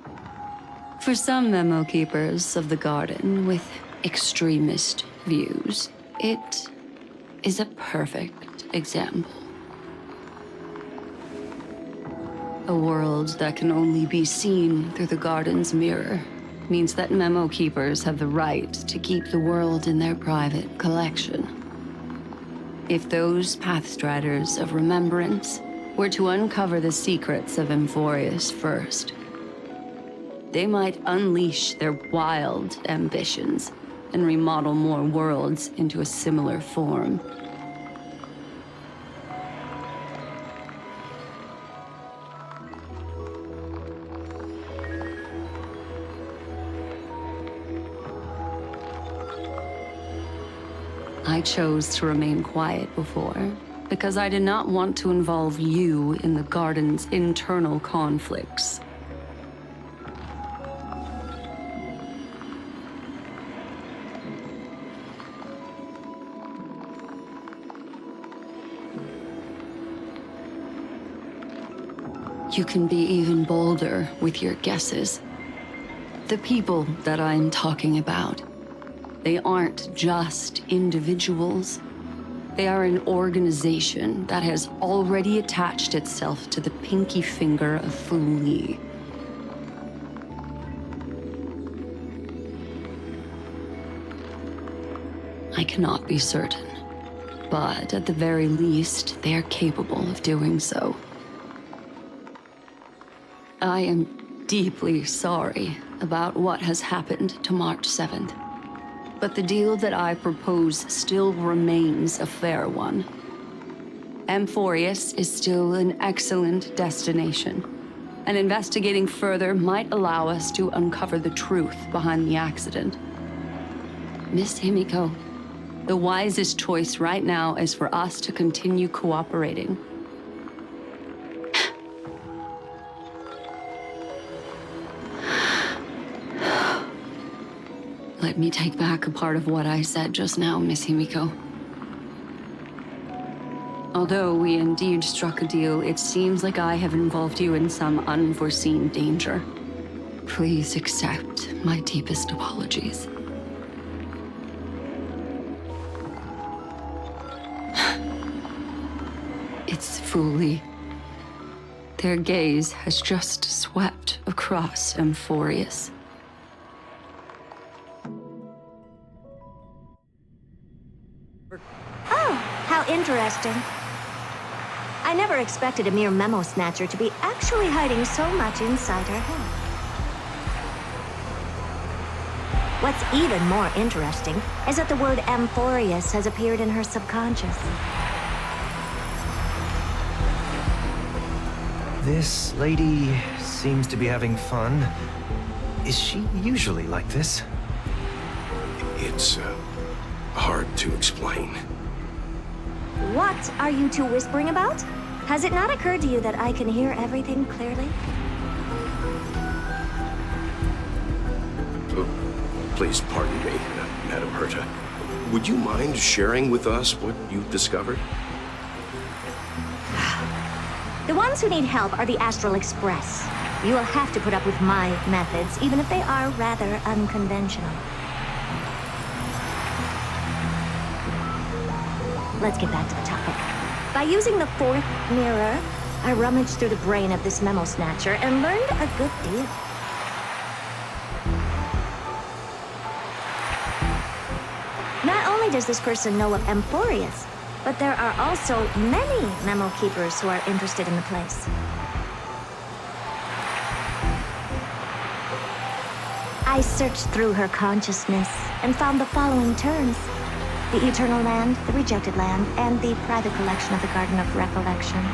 For some memo keepers of the garden with extremist views, it is a perfect example. A world that can only be seen through the garden's mirror means that memo keepers have the right to keep the world in their private collection. If those pathstriders of remembrance were to uncover the secrets of Amphorius first, they might unleash their wild ambitions and remodel more worlds into a similar form. I chose to remain quiet before, because I did not want to involve you in the garden's internal conflicts. You can be even bolder with your guesses. The people that I'm talking about, they aren't just individuals. They are an organization that has already attached itself to the pinky finger of Fu Li. I cannot be certain, but at the very least, they are capable of doing so. I am deeply sorry about what has happened to March 7th. But the deal that I propose still remains a fair one. Amphorius is still an excellent destination, and investigating further might allow us to uncover the truth behind the accident. Miss Himiko, the wisest choice right now is for us to continue cooperating. Let me take back a part of what I said just now, Miss Himiko. Although we indeed struck a deal, it seems like I have involved you in some unforeseen danger. Please accept my deepest apologies. It's Fu Li. Their gaze has just swept across Amphorius. How interesting. I never expected a mere memo snatcher to be actually hiding so much inside her head. What's even more interesting is that the word Amphorius has appeared in her subconscious. This lady seems to be having fun. Is she usually like this? It's hard to explain. What are you two whispering about? Has it not occurred to you that I can hear everything clearly? Oh, please pardon me, Madam Herta. Would you mind sharing with us what you've discovered? The ones who need help are the Astral Express. You will have to put up with my methods, even if they are rather unconventional. Let's get back to the topic. By using the fourth mirror, I rummaged through the brain of this memo snatcher and learned a good deal. Not only does this person know of Emphorius? But there are also many memo keepers who are interested in the place. I searched through her consciousness and found the following terms: the Eternal Land, the Rejected Land, and the private collection of the Garden of Recollection.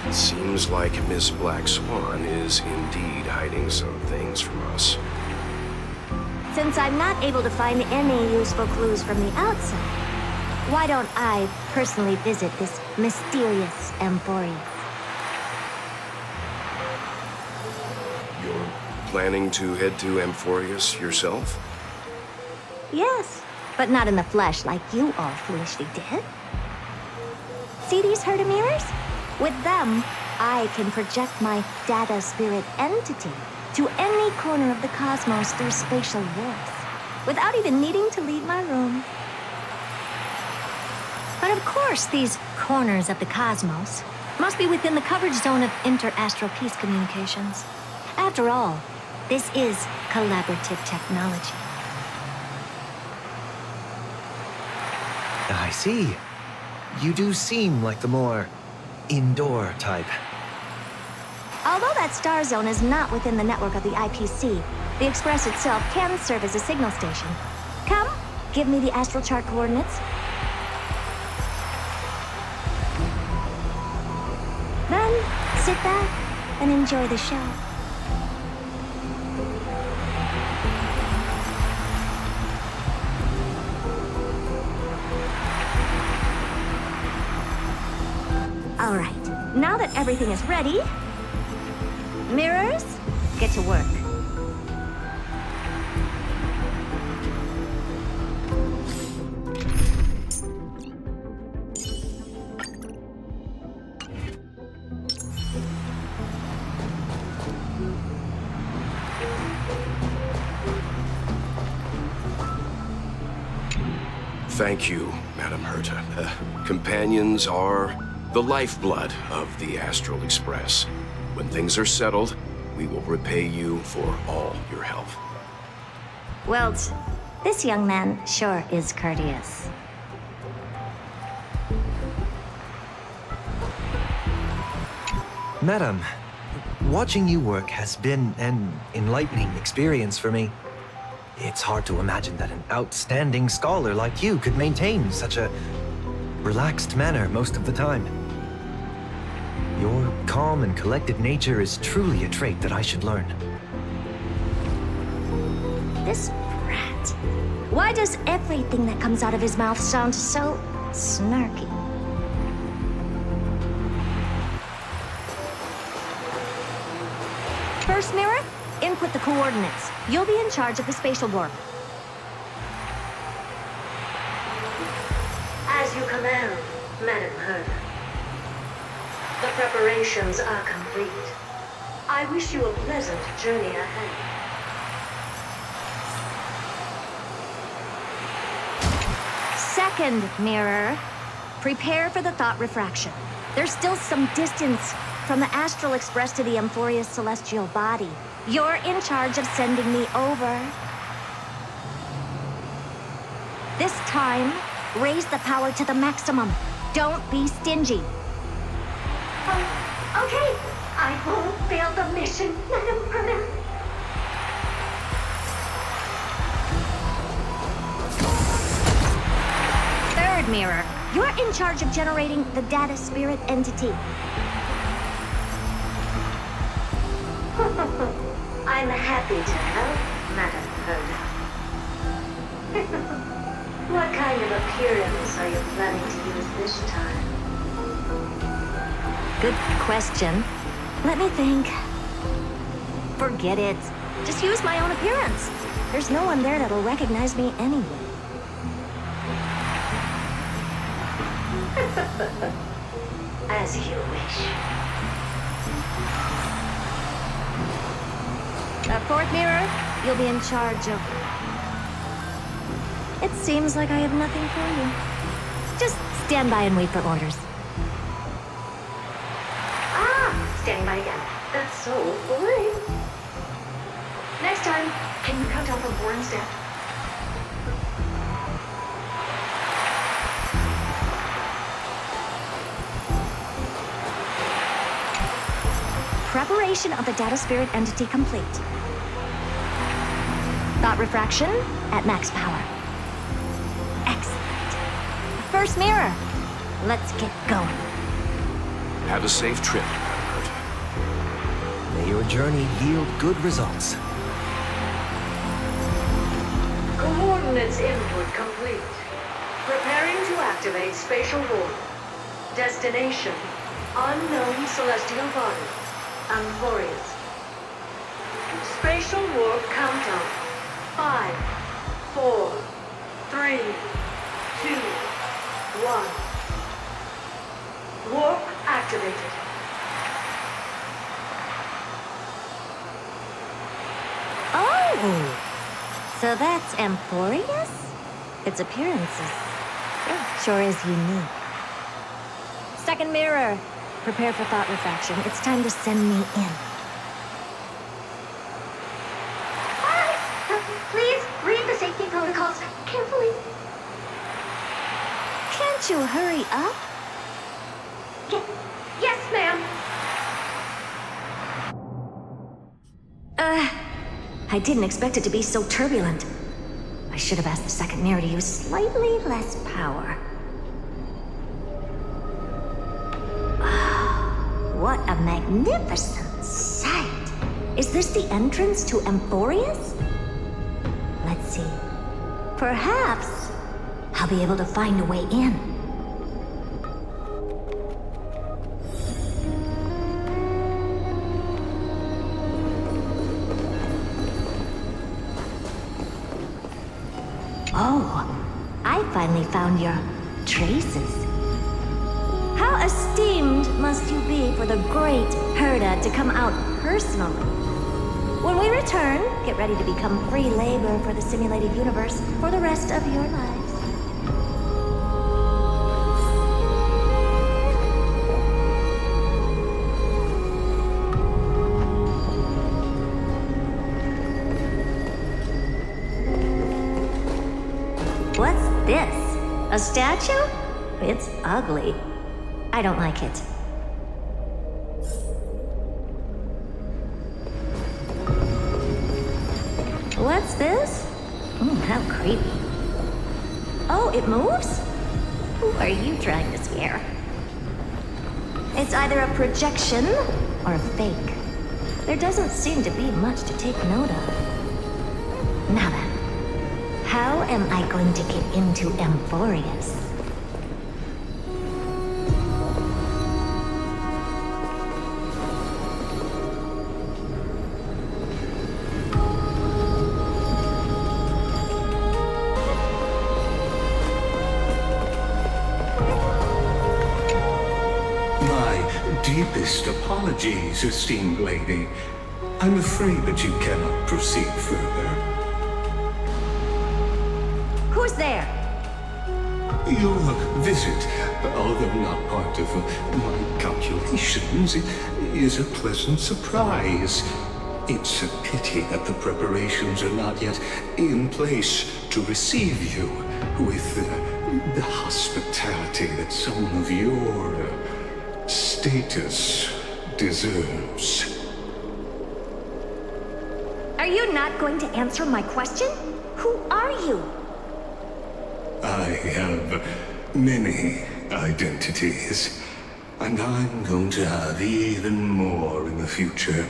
It seems like Miss Black Swan is indeed hiding some things from us. Since I'm not able to find any useful clues from the outside, why don't I personally visit this mysterious Emphorius? You're planning to head to Emphorius yourself? Yes, but not in the flesh like you all foolishly did. See these Herda mirrors? With them, I can project my data spirit entity to any corner of the cosmos through spatial warps, without even needing to leave my room. But of course, these corners of the cosmos must be within the coverage zone of inter-astral peace communications. After all, this is collaborative technology. I see. You do seem like the more indoor type. Although that star zone is not within the network of the IPC, the Express itself can serve as a signal station. Come, give me the astral chart coordinates. Then, sit back and enjoy the show. All right, now that everything is ready, mirrors, get to work. Thank you, Madam Herta. Companions are the lifeblood of the Astral Express. When things are settled, we will repay you for all your help. Well, this young man sure is courteous. Madam, watching you work has been an enlightening experience for me. It's hard to imagine that an outstanding scholar like you could maintain such a relaxed manner most of the time. Your calm and collected nature is truly a trait that I should learn. This brat. Why does everything that comes out of his mouth sound so snarky? First mirror, input the coordinates. You'll be in charge of the spatial warp. As you command, Madam Herta. The preparations are complete. I wish you a pleasant journey ahead. Second mirror, prepare for the thought refraction. There's still some distance from the Astral Express to the Emphorius celestial body. You're in charge of sending me over. This time, raise the power to the maximum. Don't be stingy. Okay, I won't fail the mission, Madam Herta. Third mirror, you're in charge of generating the data spirit entity. I'm happy to help, Madam Herta. What kind of appearance are you planning to use this time? Good question. Let me think. Forget it. Just use my own appearance. There's no one there that'll recognize me anyway. As you wish. Fourth mirror, you'll be in charge of... It seems like I have nothing for you. Just stand by and wait for orders. Standing by again. That's so boring. Next time, can you count down from 4 instead? Preparation of the data spirit entity complete. Thought refraction at max power. Excellent. First mirror. Let's get going. Have a safe trip, Madam Herta. May your journey yield good results. Coordinates input complete. Preparing to activate spatial warp. Destination: unknown celestial body. Amphorius. Spatial warp countdown. 5, 4, 3, 2, 1. Warp activated. Oh! So that's Amphorius? Its appearances sure is unique. Second mirror. Prepare for thought refraction. It's time to send me in. Please read the safety protocols carefully. Can't you hurry up? Yes, ma'am. I didn't expect it to be so turbulent. I should have asked the second mirror to use slightly less power. What a magnificent sight! Is this the entrance to Amphorius? Let's see. Perhaps I'll be able to find a way in. Oh, I finally found your traces. How esteemed must you be for the great Herta to come out personally? When we return, get ready to become free labor for the simulated universe for the rest of your lives. What's this? A statue? It's ugly. I don't like it. What's this? How creepy. Oh, it moves? Who are you trying to scare? It's either a projection or a fake. There doesn't seem to be much to take note of. Now then, how am I going to get into Amphorius? Deepest apologies, esteemed lady. I'm afraid that you cannot proceed further. Who's there? Your visit, although not part of my calculations, is a pleasant surprise. It's a pity that the preparations are not yet in place to receive you with the hospitality that someone of your status deserves. Are you not going to answer my question? Who are you? I have many identities, and I'm going to have even more in the future.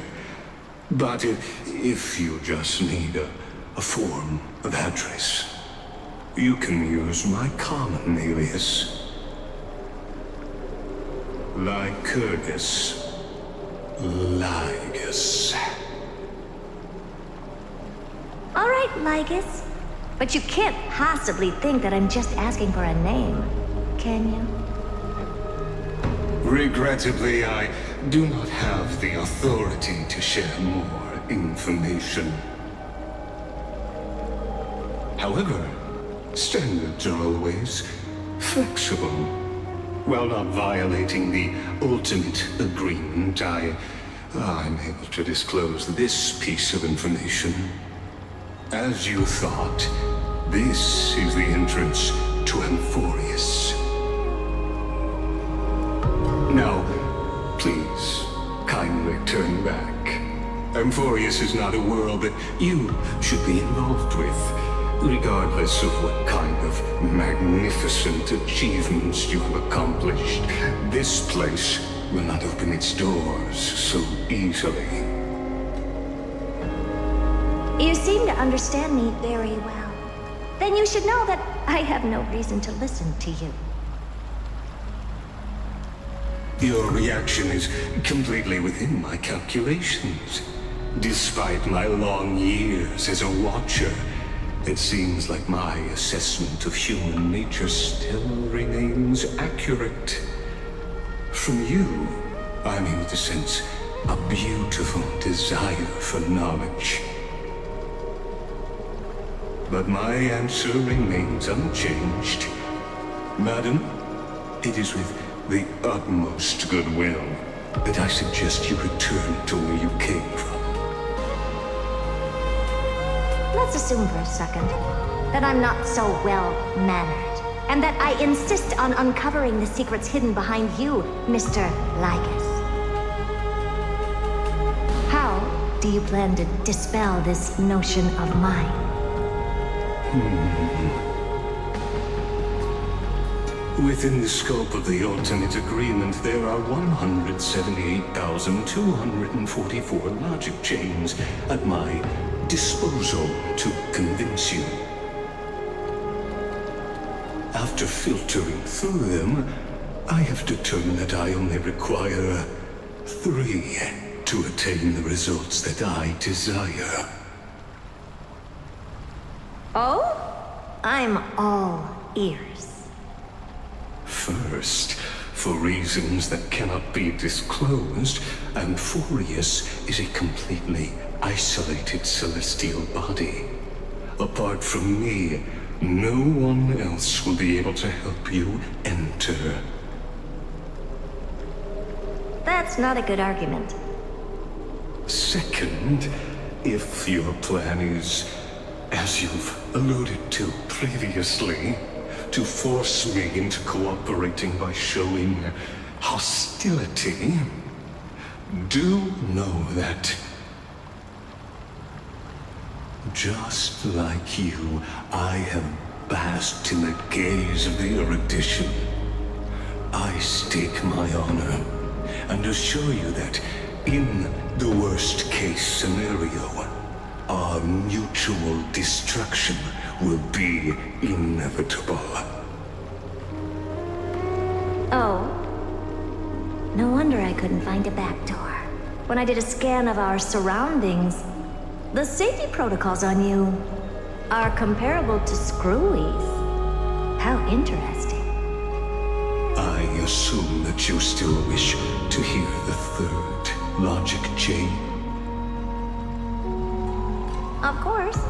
But if you just need a form of address, you can use my common alias. Lycurgus. Lygus. All right, Lygus. But you can't possibly think that I'm just asking for a name, can you? Regrettably, I do not have the authority to share more information. However, standards are always flexible. While not violating the ultimate agreement, I'm able to disclose this piece of information. As you thought, this is the entrance to Amphorius. Now, please, kindly turn Amphorius is not a world that you should be involved with, regardless of what kind of magnificent achievements you have accomplished. This place will not open its doors so easily. You seem to understand me very well. Then you should know that I have no reason to listen to you. Your reaction is completely within my calculations. Despite my long years as a watcher, it seems like my assessment of human nature still remains accurate. From you, I'm able to sense a beautiful desire for knowledge. But my answer remains unchanged. Madam, it is with the utmost goodwill that I suggest you return to where you came from. Let's assume for a second that I'm not so well-mannered, and that I insist on uncovering the secrets hidden behind you, Mr. Lygus. How do you plan to dispel this notion of mine? Within the scope of the ultimate agreement, there are 178,244 logic chains at my disposal to convince you. After filtering through them, I have determined that I only require 3 to attain the results that I desire. Oh? I'm all ears. First, for reasons that cannot be disclosed, Amphorius is a completely isolated celestial body. Apart from me, no one else will be able to help you enter. That's not a good argument. Second, if your plan is, as you've alluded to previously, to force me into cooperating by showing hostility, do know that, just like you, I have basked in the gaze of the erudition. I stake my honor and assure you that in the worst case scenario, our mutual destruction will be inevitable. Oh. No wonder I couldn't find a back door. When I did a scan of our surroundings, the safety protocols on you are comparable to Screwy's. How interesting. I assume that you still wish to hear the third logic chain. Of course.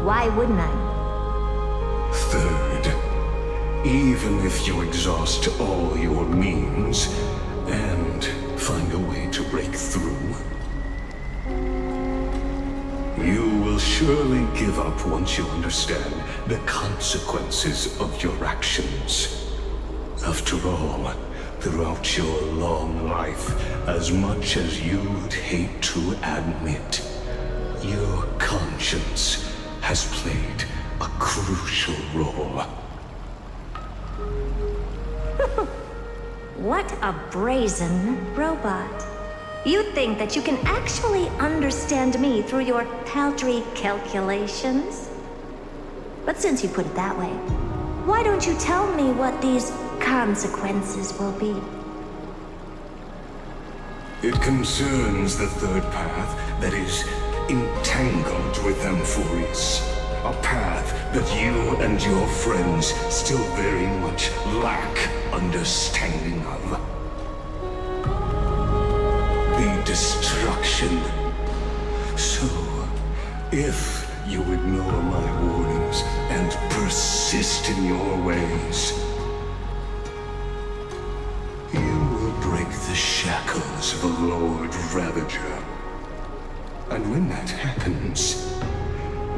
Why wouldn't I? Third, even if you exhaust all your means and find a way to break through, you will surely give up once you understand the consequences of your actions. After all, throughout your long life, as much as you'd hate to admit, your conscience has played a crucial role. What a brazen robot. You think that you can actually understand me through your paltry calculations? But since you put it that way, why don't you tell me what these consequences will be? It concerns the third path that is entangled with Amphorius. A path that you and your friends still very much lack understanding of. The destruction. So, if you ignore my warnings and persist in your ways, you will break the shackles of a Lord Ravager. And when that happens,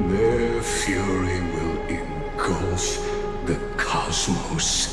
their fury will engulf the cosmos.